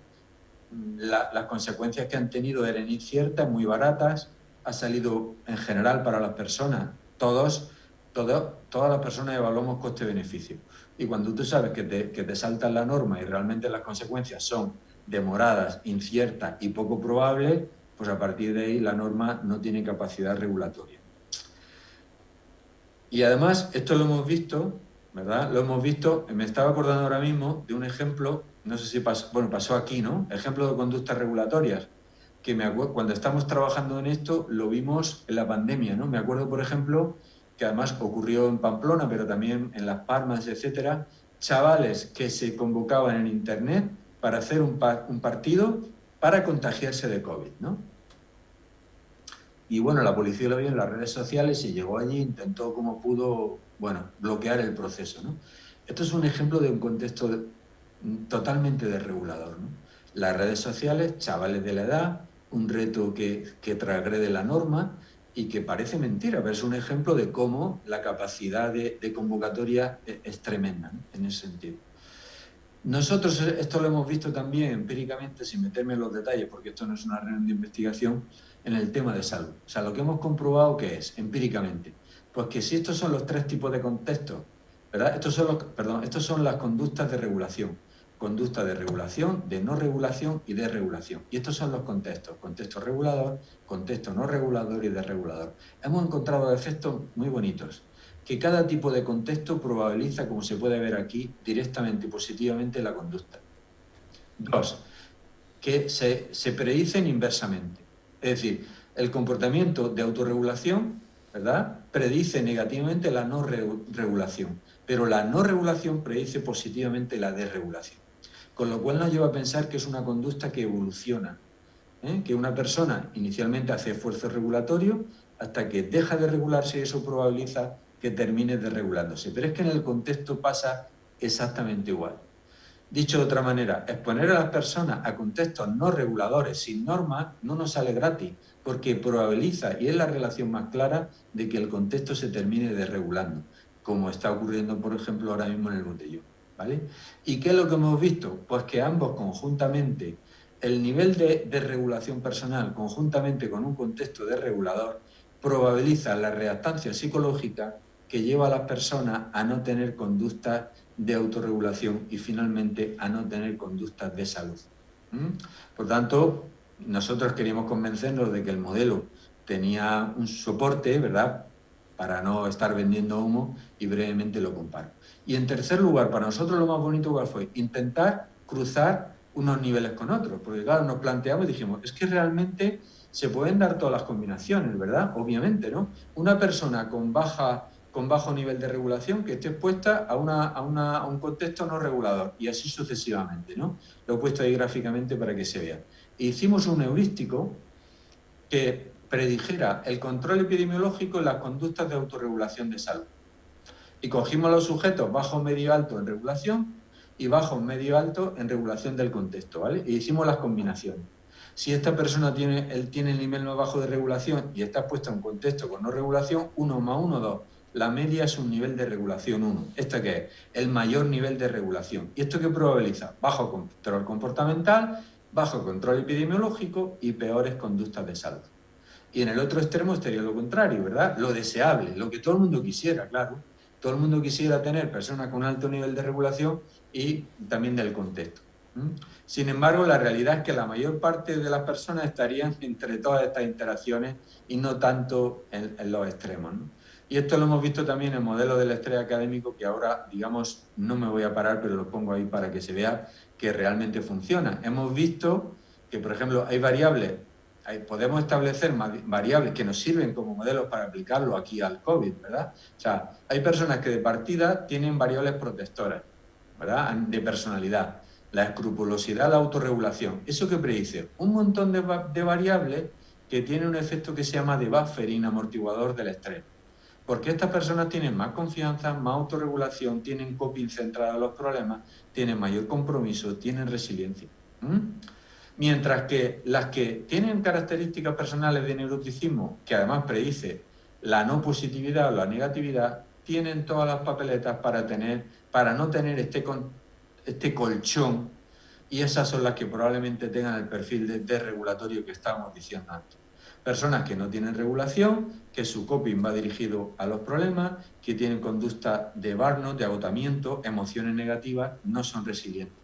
las consecuencias que han tenido eran inciertas, muy baratas, ha salido en general para las personas, todas las personas evaluamos coste-beneficio. Y cuando tú sabes que te saltan la norma y realmente las consecuencias son demoradas, inciertas y poco probables, pues a partir de ahí la norma no tiene capacidad regulatoria. Y además, esto lo hemos visto, ¿verdad? Lo hemos visto, me estaba acordando ahora mismo de un ejemplo, no sé si pasó aquí, ¿no? Ejemplo de conductas regulatorias, que cuando estamos trabajando en esto lo vimos en la pandemia, ¿no? Me acuerdo, por ejemplo, que además ocurrió en Pamplona, pero también en Las Palmas, etcétera, chavales que se convocaban en Internet para hacer un partido para contagiarse de COVID, ¿no? Y bueno, la policía lo vio en las redes sociales y llegó allí, intentó como pudo, bueno, bloquear el proceso, ¿no? Esto es un ejemplo de un contexto totalmente desregulador, ¿no? Las redes sociales, chavales de la edad, un reto que transgrede la norma y que parece mentira, pero es un ejemplo de cómo la capacidad de convocatoria es tremenda, ¿no? En ese sentido. Nosotros esto lo hemos visto también empíricamente, sin meterme en los detalles, porque esto no es una reunión de investigación, en el tema de salud. O sea, lo que hemos comprobado, ¿qué es? Empíricamente. Pues que si estos son los tres tipos de contextos, ¿verdad? Estos son las conductas de regulación. Conducta de regulación, de no regulación y de regulación. Y estos son los contextos. Contexto regulador, contexto no regulador y desregulador. Hemos encontrado efectos muy bonitos. Que cada tipo de contexto probabiliza, como se puede ver aquí, directamente y positivamente la conducta. 2. Que se predicen inversamente. Es decir, el comportamiento de autorregulación, ¿verdad?, predice negativamente la no regulación, pero la no regulación predice positivamente la desregulación. Con lo cual nos lleva a pensar que es una conducta que evoluciona, que una persona inicialmente hace esfuerzo regulatorio hasta que deja de regularse y eso probabiliza que termine desregulándose. Pero es que en el contexto pasa exactamente igual. Dicho de otra manera, exponer a las personas a contextos no reguladores sin normas no nos sale gratis, porque probabiliza, y es la relación más clara, de que el contexto se termine desregulando, como está ocurriendo, por ejemplo, ahora mismo en el botellón, ¿vale? ¿Y qué es lo que hemos visto? Pues que ambos conjuntamente, el nivel de regulación personal conjuntamente con un contexto desregulador, probabiliza la reactancia psicológica que lleva a las personas a no tener conductas de autorregulación y finalmente a no tener conductas de salud. Por tanto, nosotros queríamos convencernos de que el modelo tenía un soporte, ¿verdad?, para no estar vendiendo humo, y brevemente lo comparo. Y en tercer lugar, para nosotros lo más bonito fue intentar cruzar unos niveles con otros, porque claro, nos planteamos y dijimos, es que realmente se pueden dar todas las combinaciones, ¿verdad? Obviamente, ¿no? Una persona con bajo nivel de regulación que esté expuesta a un contexto no regulador, y así sucesivamente, ¿no? Lo he puesto ahí gráficamente para que se vea. E hicimos un heurístico que predijera el control epidemiológico en las conductas de autorregulación de salud. Y cogimos los sujetos bajo, medio, alto en regulación y bajo, medio, alto en regulación del contexto, ¿vale? Y hicimos las combinaciones. Si esta persona tiene el nivel más bajo de regulación y está expuesta a un contexto con no regulación, 1 más 1, 2. La media es un nivel de regulación 1. ¿Esto qué es? El mayor nivel de regulación. ¿Y esto qué probabiliza? Bajo control comportamental, bajo control epidemiológico y peores conductas de salud. Y en el otro extremo estaría lo contrario, ¿verdad? Lo deseable, lo que todo el mundo quisiera, claro. Todo el mundo quisiera tener personas con alto nivel de regulación y también del contexto. Sin embargo, la realidad es que la mayor parte de las personas estarían entre todas estas interacciones y no tanto en los extremos, ¿no? Y esto lo hemos visto también en el modelo del estrés académico, que ahora, digamos, no me voy a parar, pero lo pongo ahí para que se vea que realmente funciona. Hemos visto que, por ejemplo, hay variables, podemos establecer variables que nos sirven como modelos para aplicarlo aquí al COVID, ¿verdad? O sea, hay personas que de partida tienen variables protectoras, ¿verdad?, de personalidad. La escrupulosidad, la autorregulación. ¿Eso qué predice? Un montón de variables que tienen un efecto que se llama de buffering, amortiguador del estrés. Porque estas personas tienen más confianza, más autorregulación, tienen coping centrado en los problemas, tienen mayor compromiso, tienen resiliencia. Mientras que las que tienen características personales de neuroticismo, que además predice la no positividad o la negatividad, tienen todas las papeletas para no tener este colchón, y esas son las que probablemente tengan el perfil de desregulatorio que estábamos diciendo antes. Personas que no tienen regulación, que su coping va dirigido a los problemas, que tienen conducta de burnout, de agotamiento, emociones negativas, no son resilientes.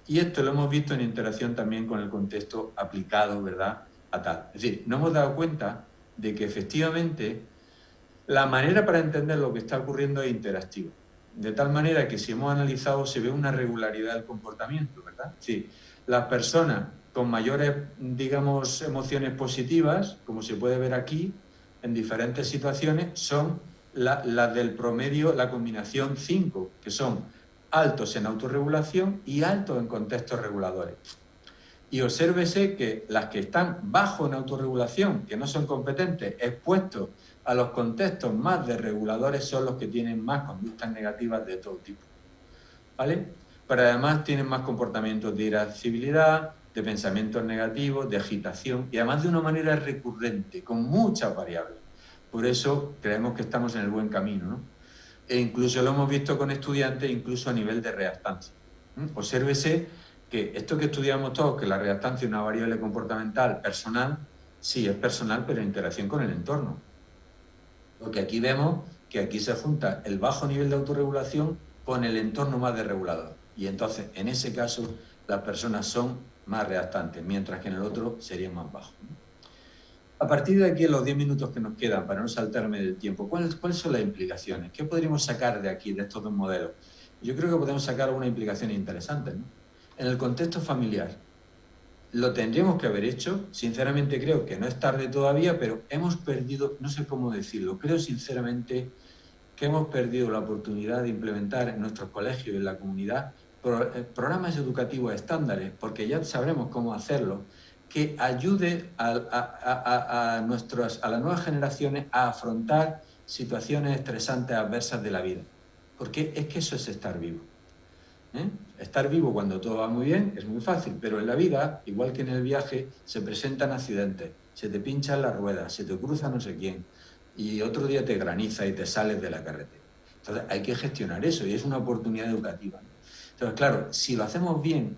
Y esto lo hemos visto en interacción también con el contexto aplicado, ¿verdad?, a tal. Es decir, nos hemos dado cuenta de que efectivamente la manera para entender lo que está ocurriendo es interactiva. De tal manera que si hemos analizado se ve una regularidad del comportamiento, ¿verdad? Sí, las personas con mayores, digamos, emociones positivas, como se puede ver aquí, en diferentes situaciones, son las del promedio, la combinación 5, que son altos en autorregulación y altos en contextos reguladores. Y obsérvese que las que están bajo en autorregulación, que no son competentes, expuestos a los contextos más desreguladores, son los que tienen más conductas negativas de todo tipo, ¿vale? Pero además tienen más comportamientos de irascibilidad, de pensamientos negativos, de agitación, y además de una manera recurrente, con muchas variables. Por eso creemos que estamos en el buen camino, ¿no? E incluso lo hemos visto con estudiantes, incluso a nivel de reactancia. Obsérvese que esto que estudiamos todos, que la reactancia es una variable comportamental personal, sí es personal, pero en interacción con el entorno. Porque aquí vemos que aquí se junta el bajo nivel de autorregulación con el entorno más desregulador. Y entonces, en ese caso, las personas son más reactantes, mientras que en el otro serían más bajos. A partir de aquí, en los 10 minutos que nos quedan, para no saltarme del tiempo, ¿cuáles son las implicaciones? ¿Qué podríamos sacar de aquí, de estos dos modelos? Yo creo que podemos sacar una implicación interesante, ¿no? En el contexto familiar, lo tendríamos que haber hecho. Sinceramente creo que no es tarde todavía, pero hemos perdido, no sé cómo decirlo, creo sinceramente que hemos perdido la oportunidad de implementar en nuestros colegios y en la comunidad programas educativos estándares, porque ya sabremos cómo hacerlo, que ayude a las nuevas generaciones a afrontar situaciones estresantes, adversas de la vida. Porque es que eso es estar vivo. Estar vivo cuando todo va muy bien es muy fácil, pero en la vida, igual que en el viaje, se presentan accidentes, se te pinchan las ruedas, se te cruza no sé quién, y otro día te graniza y te sales de la carretera. Entonces hay que gestionar eso y es una oportunidad educativa. Entonces, claro, si lo hacemos bien,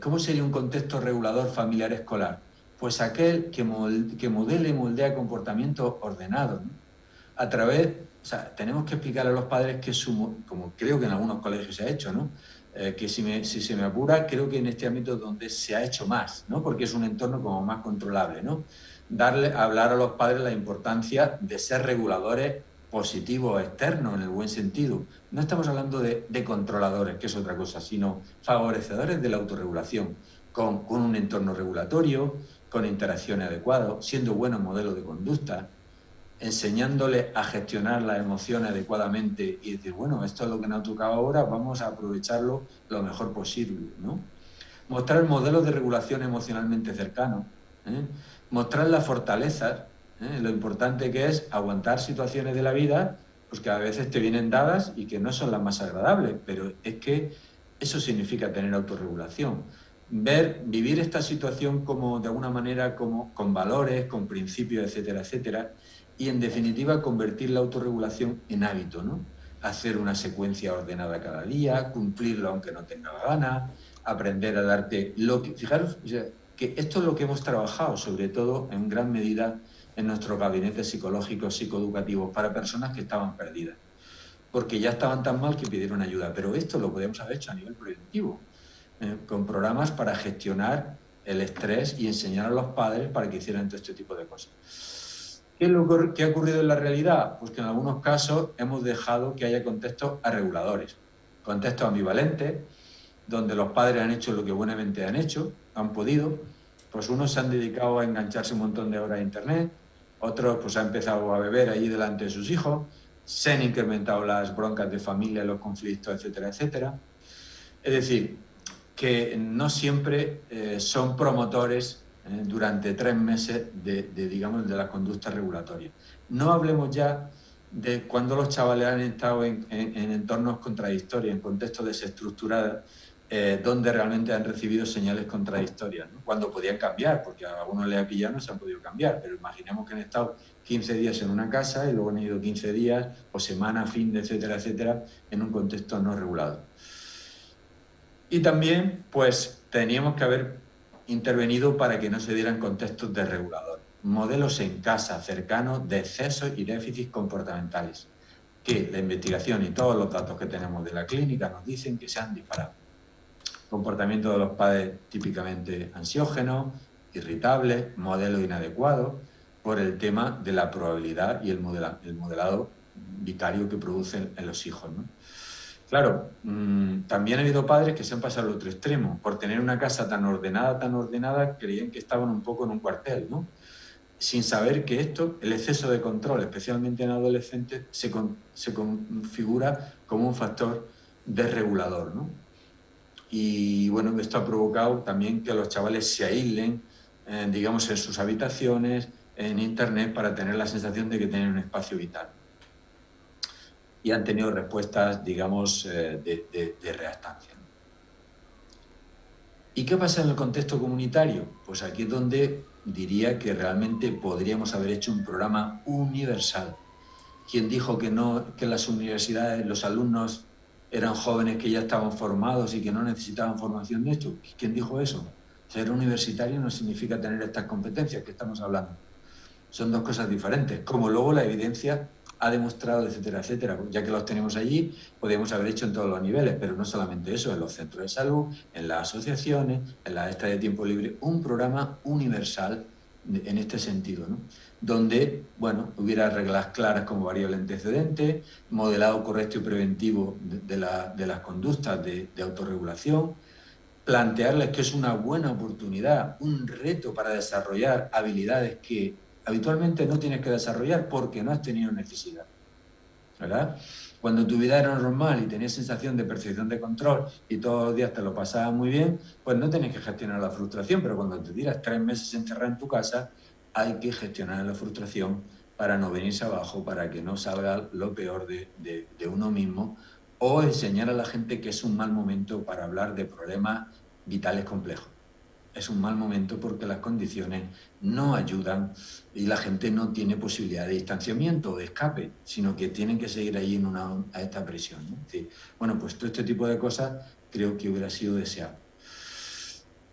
¿cómo sería un contexto regulador familiar escolar? Pues aquel que modele y moldea comportamientos ordenados, ¿no? A través, o sea, tenemos que explicarle a los padres que como creo que en algunos colegios se ha hecho, ¿no? Que si se me apura, creo que en este ámbito es donde se ha hecho más, ¿no? Porque es un entorno como más controlable, ¿no? Hablar a los padres la importancia de ser reguladores positivos, externos, en el buen sentido. No estamos hablando de controladores, que es otra cosa, sino favorecedores de la autorregulación, con un entorno regulatorio, con interacciones adecuadas, siendo buenos modelos de conducta, enseñándoles a gestionar las emociones adecuadamente y decir, bueno, esto es lo que nos ha tocado ahora, vamos a aprovecharlo lo mejor posible, ¿no? Mostrar modelos de regulación emocionalmente cercanos, mostrar las fortalezas, lo importante que es aguantar situaciones de la vida, pues que a veces te vienen dadas y que no son las más agradables, pero es que eso significa tener autorregulación. Vivir esta situación como de alguna manera como con valores, con principios, etcétera, etcétera, y en definitiva convertir la autorregulación en hábito, ¿no? Hacer una secuencia ordenada cada día, cumplirlo aunque no tenga la gana, aprender a darte lo que... Fijaros, o sea, que esto es lo que hemos trabajado, sobre todo en gran medida en nuestros gabinetes psicológicos, psicoeducativos, para personas que estaban perdidas, porque ya estaban tan mal que pidieron ayuda. Pero esto lo podemos haber hecho a nivel preventivo, con programas para gestionar el estrés y enseñar a los padres para que hicieran todo este tipo de cosas. ¿Qué ha ocurrido en la realidad? Pues que en algunos casos hemos dejado que haya contextos arreguladores, contextos ambivalentes, donde los padres han hecho lo que buenamente han podido, pues unos se han dedicado a engancharse un montón de horas a internet, otros pues han empezado a beber allí delante de sus hijos, se han incrementado las broncas de familia, los conflictos, etcétera, etcétera. Es decir, que no siempre son promotores durante 3 meses digamos, de la conducta regulatoria. No hablemos ya de cuando los chavales han estado en entornos contradictorios, en contextos desestructurados, donde realmente han recibido señales contradictorias, ¿no? Cuando podían cambiar, porque a algunos les ha pillado, no se han podido cambiar, pero imaginemos que han estado 15 días en una casa y luego han ido 15 días o semana, fin de etcétera, etcétera, en un contexto no regulado. Y también, pues, teníamos que haber intervenido para que no se dieran contextos desreguladores. Modelos en casa cercanos de excesos y déficits comportamentales, que la investigación y todos los datos que tenemos de la clínica nos dicen que se han disparado. Comportamiento de los padres típicamente ansiógenos, irritables, modelos inadecuados, por el tema de la probabilidad y el modelado vicario que producen en los hijos, ¿no? Claro, también ha habido padres que se han pasado al otro extremo. Por tener una casa tan ordenada, creían que estaban un poco en un cuartel, ¿no? Sin saber que el exceso de control, especialmente en adolescentes, se configura como un factor desregulador, ¿no? Y bueno, esto ha provocado también que los chavales se aíslen, digamos, en sus habitaciones, en internet, para tener la sensación de que tienen un espacio vital. Y han tenido respuestas, digamos, de reactancia. ¿Y qué pasa en el contexto comunitario? Pues aquí es donde diría que realmente podríamos haber hecho un programa universal. ¿Quién dijo que en las universidades los alumnos eran jóvenes que ya estaban formados y que no necesitaban formación de esto? ¿Quién dijo eso? Ser universitario no significa tener estas competencias que estamos hablando. Son dos cosas diferentes, como luego la evidencia ha demostrado, etcétera, etcétera. Ya que los tenemos allí, podríamos haber hecho en todos los niveles, pero no solamente eso, en los centros de salud, en las asociaciones, en las extras de tiempo libre, un programa universal en este sentido, ¿no? Donde, bueno, hubiera reglas claras como variable antecedente, modelado correcto y preventivo de las conductas de autorregulación, plantearles que es una buena oportunidad, un reto para desarrollar habilidades que habitualmente no tienes que desarrollar porque no has tenido necesidad, ¿verdad? Cuando tu vida era normal y tenías sensación de percepción de control y todos los días te lo pasabas muy bien, pues no tienes que gestionar la frustración, pero cuando te tiras 3 meses encerrado en tu casa, hay que gestionar la frustración para no venirse abajo, para que no salga lo peor de uno mismo, o enseñar a la gente que es un mal momento para hablar de problemas vitales complejos. Es un mal momento porque las condiciones no ayudan y la gente no tiene posibilidad de distanciamiento o de escape, sino que tienen que seguir ahí a esta presión, ¿no? Es decir, bueno, pues todo este tipo de cosas creo que hubiera sido deseable.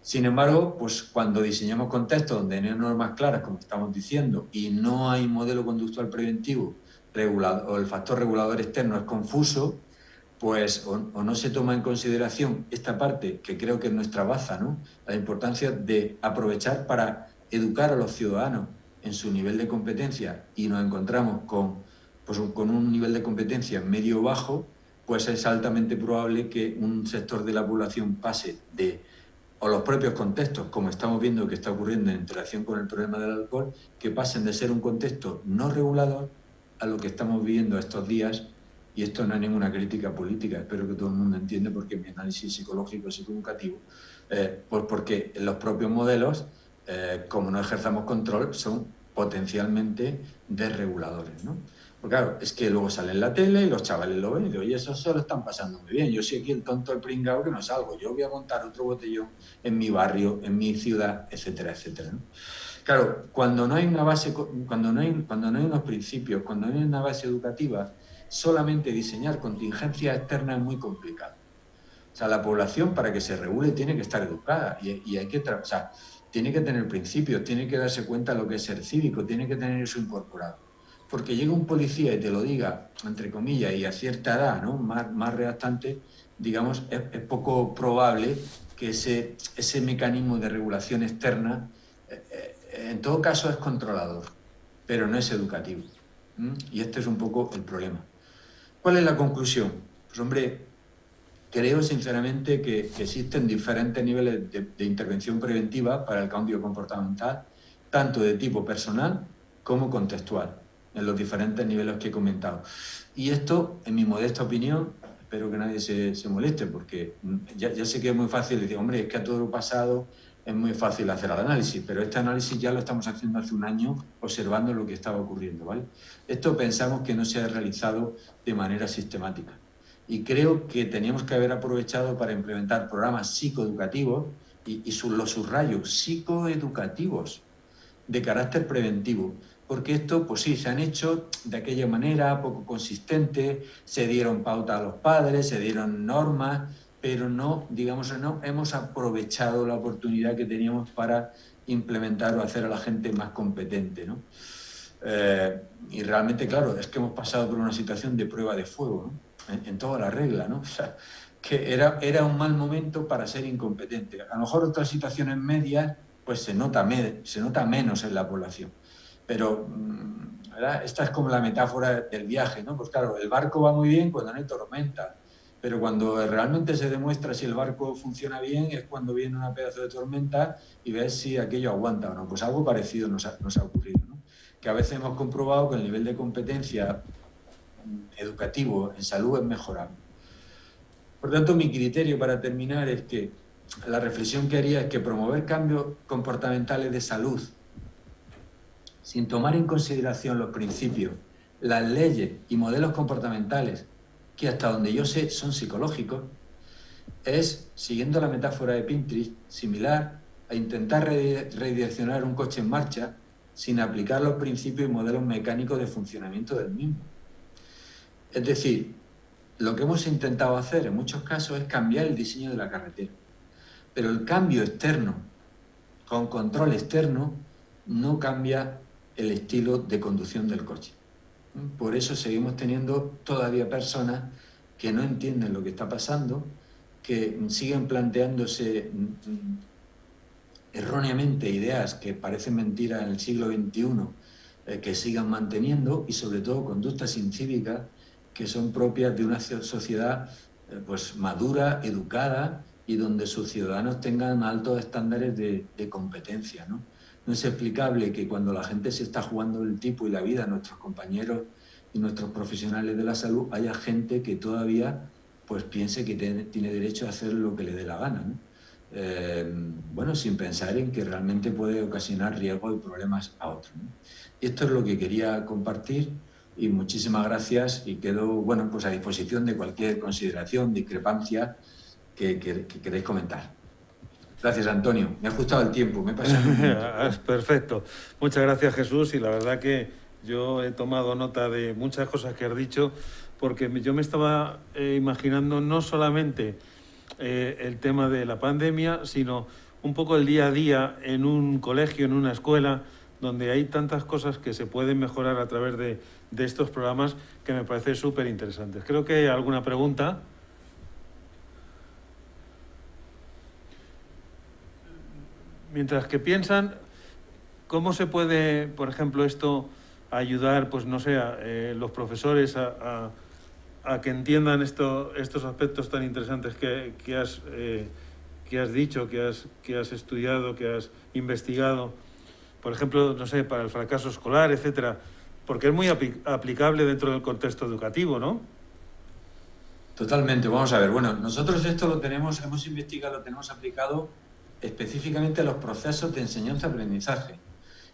Sin embargo, pues cuando diseñamos contextos donde no hay normas claras, como estamos diciendo, y no hay modelo conductual preventivo regulado, o el factor regulador externo es confuso, pues o no se toma en consideración esta parte, que creo que es nuestra baza, ¿no? La importancia de aprovechar para educar a los ciudadanos en su nivel de competencia, y nos encontramos con un nivel de competencia medio bajo, pues es altamente probable que un sector de la población pase o los propios contextos, como estamos viendo que está ocurriendo en interacción con el problema del alcohol, que pasen de ser un contexto no regulador a lo que estamos viviendo estos días. Y esto no es ninguna crítica política, espero que todo el mundo entienda, porque mi análisis psicológico, psicoeducativo, pues porque los propios modelos, como no ejerzamos control, son potencialmente desreguladores, ¿no? Porque claro, es que luego sale en la tele y los chavales lo ven y dicen, oye, eso se lo están pasando muy bien, yo soy aquí el tonto, el pringao que no salgo, yo voy a montar otro botellón en mi barrio, en mi ciudad, etcétera, etcétera, ¿no? Claro, cuando no hay una base, cuando no hay unos principios, cuando no hay una base educativa, solamente diseñar contingencias externas es muy complicado. O sea, la población, para que se regule, tiene que estar educada y hay que, o sea, tiene que tener principios, tiene que darse cuenta de lo que es ser cívico, tiene que tener eso incorporado. Porque llega un policía y te lo diga, entre comillas, y a cierta edad, ¿no? Más redactante, digamos, es poco probable que ese mecanismo de regulación externa, en todo caso, es controlador, pero no es educativo. Y este es un poco el problema. ¿Cuál es la conclusión? Pues hombre, creo sinceramente que existen diferentes niveles de intervención preventiva para el cambio comportamental, tanto de tipo personal como contextual, en los diferentes niveles que he comentado. Y esto, en mi modesta opinión, espero que nadie se moleste, porque ya sé que es muy fácil decir, hombre, es que a todo lo pasado es muy fácil hacer el análisis, pero este análisis ya lo estamos haciendo hace un año, observando lo que estaba ocurriendo, ¿vale? Esto pensamos que no se ha realizado de manera sistemática. Y creo que teníamos que haber aprovechado para implementar programas psicoeducativos, y los subrayos, psicoeducativos, de carácter preventivo. Porque esto, pues sí, se han hecho de aquella manera, poco consistente, se dieron pauta a los padres, se dieron normas, pero no, digamos, no hemos aprovechado la oportunidad que teníamos para implementar o hacer a la gente más competente, ¿no? Y realmente, claro, es que hemos pasado por una situación de prueba de fuego, ¿no? En toda la regla, ¿no? O sea, que era un mal momento para ser incompetente. A lo mejor otras situaciones medias, pues se nota menos en la población. Pero, ¿verdad? Esta es como la metáfora del viaje, ¿no? Pues claro, el barco va muy bien cuando no hay tormenta, pero cuando realmente se demuestra si el barco funciona bien es cuando viene una pedazo de tormenta y ves si aquello aguanta o no. Pues algo parecido nos ha ocurrido, ¿no? Que a veces hemos comprobado que el nivel de competencia educativo en salud es mejorable. Por tanto, mi criterio para terminar es que la reflexión que haría es que promover cambios comportamentales de salud sin tomar en consideración los principios, las leyes y modelos comportamentales que hasta donde yo sé son psicológicos, es, siguiendo la metáfora de Pinterest, similar a intentar redireccionar un coche en marcha sin aplicar los principios y modelos mecánicos de funcionamiento del mismo. Es decir, lo que hemos intentado hacer en muchos casos es cambiar el diseño de la carretera, pero el cambio externo, con control externo, no cambia el estilo de conducción del coche. Por eso seguimos teniendo todavía personas que no entienden lo que está pasando, que siguen planteándose erróneamente ideas que parecen mentiras en el siglo XXI, que sigan manteniendo, y sobre todo conductas incívicas que son propias de una sociedad pues madura, educada, y donde sus ciudadanos tengan altos estándares de competencia, ¿no? No es explicable que cuando la gente se está jugando el tipo y la vida, nuestros compañeros y nuestros profesionales de la salud, haya gente que todavía pues piense que tiene derecho a hacer lo que le dé la gana, ¿no? bueno, sin pensar en que realmente puede ocasionar riesgos y problemas a otros, ¿no? Y esto es lo que quería compartir y muchísimas gracias y quedo, bueno, pues a disposición de cualquier consideración, discrepancia que queréis comentar. Gracias, Antonio. Me ha ajustado el tiempo, me he pasado un minuto. Perfecto. Muchas gracias, Jesús, y la verdad que yo he tomado nota de muchas cosas que has dicho, porque yo me estaba imaginando no solamente el tema de la pandemia, sino un poco el día a día en un colegio, en una escuela, donde hay tantas cosas que se pueden mejorar a través de estos programas que me parece súper interesantes. Creo que hay alguna pregunta. Mientras que piensan, ¿cómo se puede, por ejemplo, esto ayudar, pues no sé, los profesores a que entiendan estos aspectos tan interesantes que has dicho, que has estudiado, que has investigado? Por ejemplo, no sé, para el fracaso escolar, etcétera, porque es muy aplicable dentro del contexto educativo, ¿no? Totalmente, vamos a ver. Bueno, nosotros esto lo tenemos, hemos investigado, lo tenemos aplicado específicamente a los procesos de enseñanza-aprendizaje.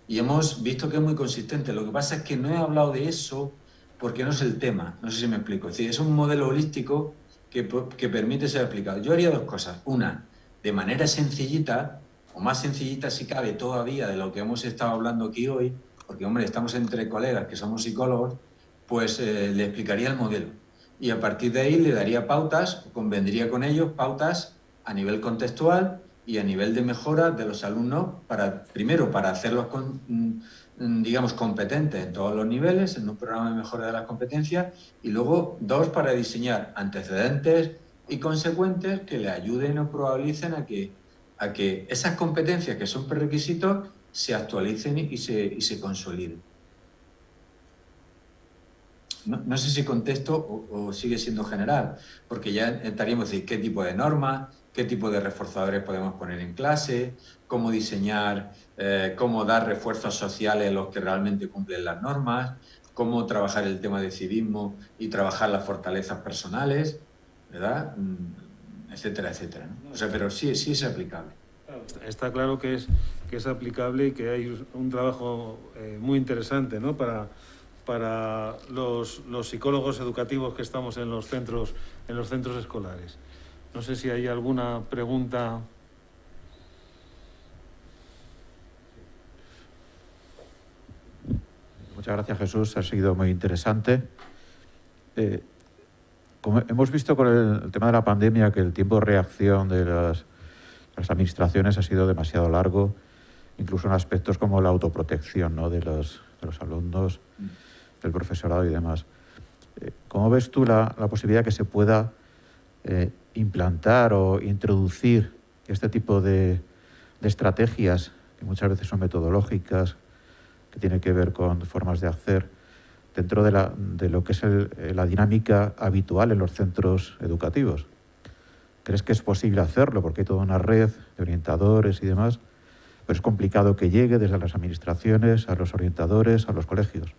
Y hemos visto que es muy consistente. Lo que pasa es que no he hablado de eso porque no es el tema. No sé si me explico. Es decir, es un modelo holístico que permite ser aplicado. Yo haría dos cosas. Una, de manera sencillita, o más sencillita si cabe todavía de lo que hemos estado hablando aquí hoy, porque, hombre, estamos entre colegas que somos psicólogos, pues le explicaría el modelo. Y a partir de ahí le daría pautas, convendría con ellos pautas a nivel contextual y a nivel de mejora de los alumnos, primero para hacerlos digamos, competentes en todos los niveles, en un programa de mejora de las competencias, y luego dos, para diseñar antecedentes y consecuentes que le ayuden o probabilicen a que esas competencias que son prerequisitos se actualicen y se consoliden. No sé si contesto o sigue siendo general, porque ya estaríamos a decir qué tipo de normas, qué tipo de reforzadores podemos poner en clase, cómo diseñar, cómo dar refuerzos sociales a los que realmente cumplen las normas, cómo trabajar el tema de civismo y trabajar las fortalezas personales, ¿verdad? Etcétera, etcétera, ¿no? O sea, pero sí es aplicable. Está claro que es aplicable y que hay un trabajo muy interesante, ¿no? Para los psicólogos educativos que estamos en los centros escolares. No sé si hay alguna pregunta. Muchas gracias, Jesús. Ha sido muy interesante. Como hemos visto con el tema de la pandemia, que el tiempo de reacción de las administraciones ha sido demasiado largo, incluso en aspectos como la autoprotección, ¿no?, de los alumnos, del profesorado y demás. ¿Cómo ves tú la posibilidad que se pueda implantar o introducir este tipo de estrategias, que muchas veces son metodológicas, que tienen que ver con formas de hacer, dentro de lo que es la dinámica habitual en los centros educativos? ¿Crees que es posible hacerlo? Porque hay toda una red de orientadores y demás, pero es complicado que llegue desde las administraciones a los orientadores, a los colegios.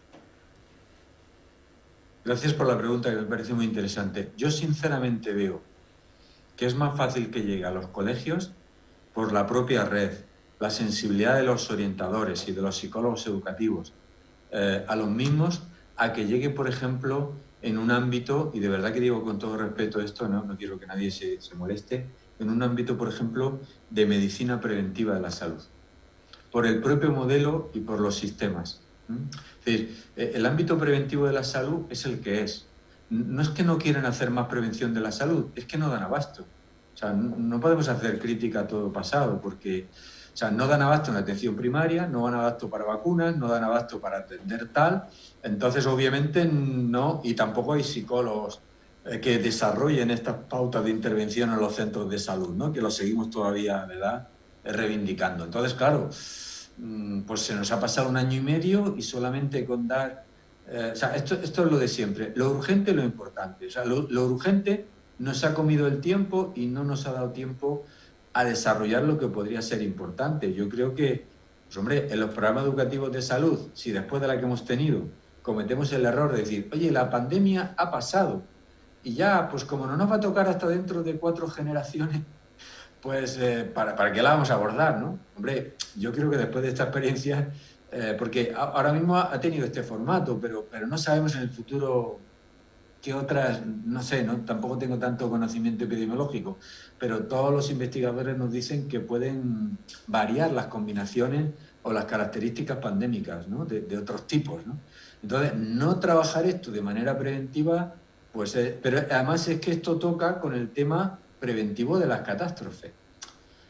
Gracias por la pregunta, que me parece muy interesante. Yo sinceramente veo que es más fácil que llegue a los colegios por la propia red, la sensibilidad de los orientadores y de los psicólogos educativos a los mismos, a que llegue, por ejemplo, en un ámbito, y de verdad que digo con todo respeto esto, no quiero que nadie se moleste, en un ámbito, por ejemplo, de medicina preventiva de la salud, por el propio modelo y por los sistemas. Es decir, el ámbito preventivo de la salud es el que es. No es que no quieran hacer más prevención de la salud, es que no dan abasto. O sea, no podemos hacer crítica a todo pasado, porque, o sea, no dan abasto en la atención primaria, no dan abasto para vacunas, no dan abasto para atender tal. Entonces, obviamente, no, y tampoco hay psicólogos que desarrollen estas pautas de intervención en los centros de salud, ¿no?, que lo seguimos todavía, ¿verdad?, reivindicando. Entonces, claro, pues se nos ha pasado 1 año y medio y solamente con dar... o sea, esto es lo de siempre. Lo urgente y lo importante. O sea, lo urgente nos ha comido el tiempo y no nos ha dado tiempo a desarrollar lo que podría ser importante. Yo creo que, pues hombre, en los programas educativos de salud, si después de la que hemos tenido cometemos el error de decir, oye, la pandemia ha pasado y ya, pues como no nos va a tocar hasta dentro de 4 generaciones, Pues, ¿para qué la vamos a abordar, no? Hombre, yo creo que después de esta experiencia, porque ahora mismo ha tenido este formato, pero no sabemos en el futuro qué otras, no sé, ¿no? Tampoco tengo tanto conocimiento epidemiológico, pero todos los investigadores nos dicen que pueden variar las combinaciones o las características pandémicas, ¿no? de otros tipos, ¿no? Entonces, no trabajar esto de manera preventiva, pues, pero además es que esto toca con el tema preventivo de las catástrofes.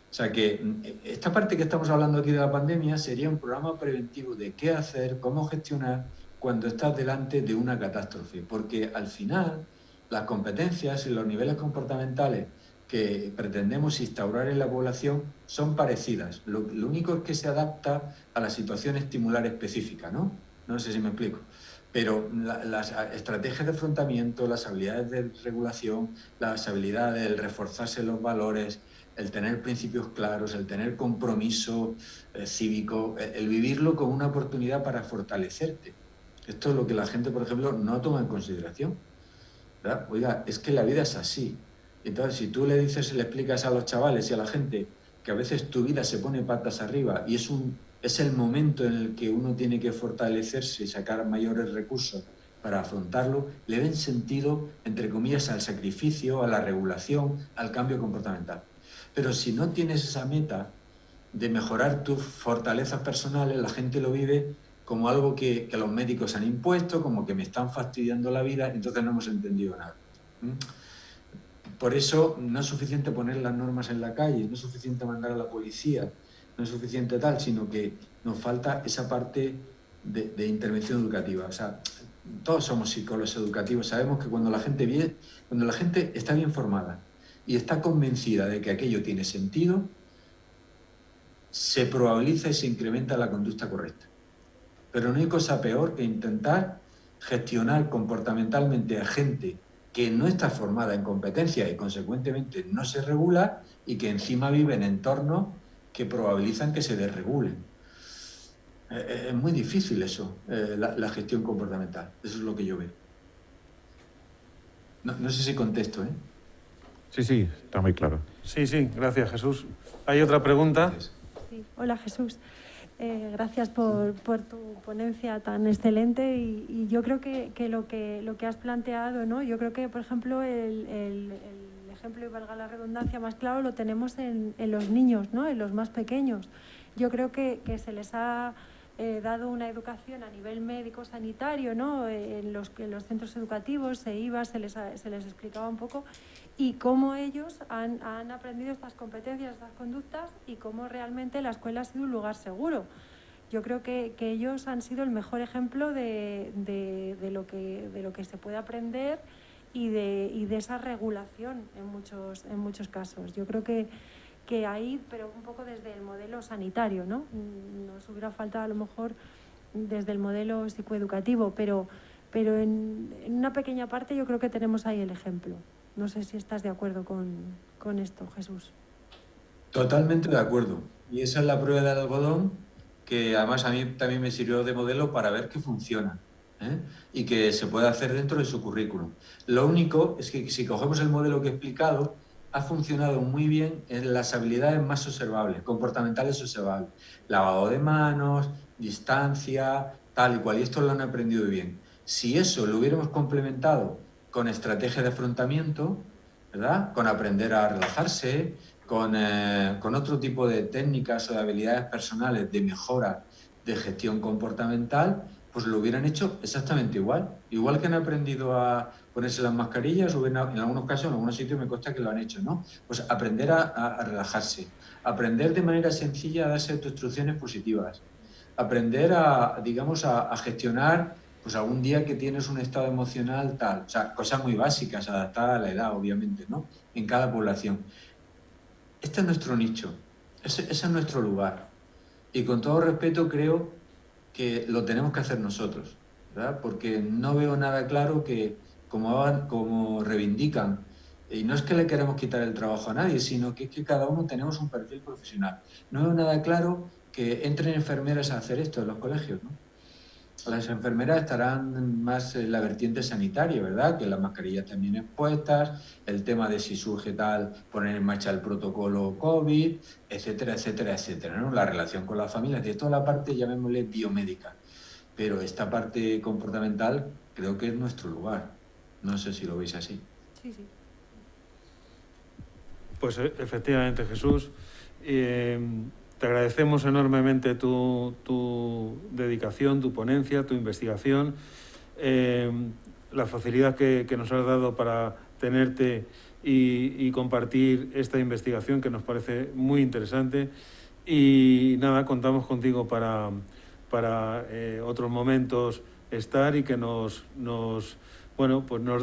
O sea que esta parte que estamos hablando aquí de la pandemia sería un programa preventivo de qué hacer, cómo gestionar cuando estás delante de una catástrofe, porque al final las competencias y los niveles comportamentales que pretendemos instaurar en la población son parecidas. Lo único es que se adapta a la situación estimular específica, ¿no? No sé si me explico. Pero las estrategias de afrontamiento, las habilidades de regulación, las habilidades, el reforzarse los valores, el tener principios claros, el tener compromiso cívico, el vivirlo como una oportunidad para fortalecerte. Esto es lo que la gente, por ejemplo, no toma en consideración, ¿verdad? Oiga, es que la vida es así. Entonces, si tú le dices, le explicas a los chavales y a la gente que a veces tu vida se pone patas arriba y es el momento en el que uno tiene que fortalecerse y sacar mayores recursos para afrontarlo, le ven sentido, entre comillas, al sacrificio, a la regulación, al cambio comportamental. Pero si no tienes esa meta de mejorar tus fortalezas personales, la gente lo vive como algo que los médicos han impuesto, como que me están fastidiando la vida, entonces no hemos entendido nada. Por eso no es suficiente poner las normas en la calle, no es suficiente mandar a la policía, no es suficiente tal, sino que nos falta esa parte de intervención educativa. O sea, todos somos psicólogos educativos, sabemos que cuando la gente está bien formada y está convencida de que aquello tiene sentido, se probabiliza y se incrementa la conducta correcta. Pero no hay cosa peor que intentar gestionar comportamentalmente a gente que no está formada en competencia y consecuentemente no se regula y que encima vive en entornos que probabilizan que se desregulen. Es muy difícil eso, la gestión comportamental. Eso es lo que yo veo. No sé si contesto, ¿eh? Sí, está muy claro. Sí, gracias, Jesús. ¿Hay otra pregunta? Sí. Hola, Jesús. Gracias por tu ponencia tan excelente y yo creo que lo que has planteado, ¿no? Yo creo que, por ejemplo, el ejemplo, y valga la redundancia, más claro lo tenemos en los niños, ¿no? En los más pequeños. Yo creo que se les ha dado una educación a nivel médico-sanitario, ¿no? En los centros educativos se iba, se les explicaba un poco y cómo ellos han aprendido estas competencias, estas conductas y cómo realmente la escuela ha sido un lugar seguro. Yo creo que ellos han sido el mejor ejemplo de lo que se puede aprender y de esa regulación en muchos casos. Yo creo que ahí, pero un poco desde el modelo sanitario, ¿no? Nos hubiera faltado a lo mejor desde el modelo psicoeducativo, pero en una pequeña parte yo creo que tenemos ahí el ejemplo. No sé si estás de acuerdo con esto, Jesús. Totalmente de acuerdo. Y esa es la prueba del algodón que además a mí también me sirvió de modelo para ver que funciona, ¿eh? Y que se puede hacer dentro de su currículum. Lo único es que si cogemos el modelo que he explicado, ha funcionado muy bien en las habilidades más observables, comportamentales observables. Lavado de manos, distancia, tal y cual. Y esto lo han aprendido bien. Si eso lo hubiéramos complementado con estrategias de afrontamiento, ¿verdad? Con aprender a relajarse, con otro tipo de técnicas o de habilidades personales de mejora de gestión comportamental, pues lo hubieran hecho exactamente igual. Igual que han aprendido a ponerse las mascarillas, o en algunos casos, en algunos sitios me consta que lo han hecho, ¿no? Pues aprender a relajarse, aprender de manera sencilla a darse instrucciones positivas, aprender a gestionar pues algún día que tienes un estado emocional tal, o sea, cosas muy básicas, adaptadas a la edad, obviamente, ¿no? En cada población. Este es nuestro nicho, ese es nuestro lugar. Y con todo respeto creo que lo tenemos que hacer nosotros, ¿verdad? Porque no veo nada claro que, como reivindican, y no es que le queremos quitar el trabajo a nadie, sino que es que cada uno tenemos un perfil profesional. No veo nada claro que entren enfermeras a hacer esto en los colegios, ¿no? las enfermeras estarán más en la vertiente sanitaria, ¿verdad? Que las mascarillas también expuestas, el tema de si surge tal, poner en marcha el protocolo COVID, etcétera, etcétera, etcétera, ¿no? La relación con las familias, de toda la parte, llamémosle biomédica. Pero esta parte comportamental creo que es nuestro lugar. No sé si lo veis así. Sí, sí. Pues efectivamente, Jesús. Te agradecemos enormemente tu dedicación, tu ponencia, tu investigación, la facilidad que nos has dado para tenerte y compartir esta investigación que nos parece muy interesante. Y nada, contamos contigo para otros momentos estar y que nos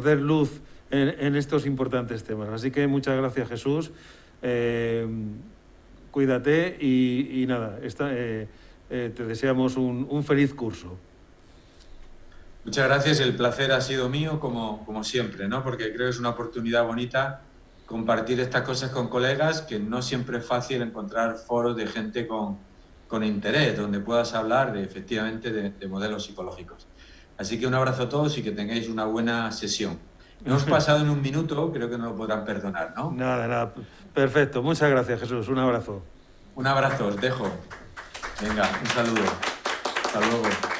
des luz en estos importantes temas. Así que muchas gracias, Jesús. Cuídate y nada, te deseamos un feliz curso. Muchas gracias, el placer ha sido mío como siempre, ¿no? Porque creo que es una oportunidad bonita compartir estas cosas con colegas, que no siempre es fácil encontrar foros de gente con interés, donde puedas hablar efectivamente de modelos psicológicos. Así que un abrazo a todos y que tengáis una buena sesión. No os pasado en un minuto, creo que no lo podrán perdonar, ¿no? Nada. Perfecto. Muchas gracias, Jesús. Un abrazo. Un abrazo, os dejo. Venga, un saludo. Hasta luego.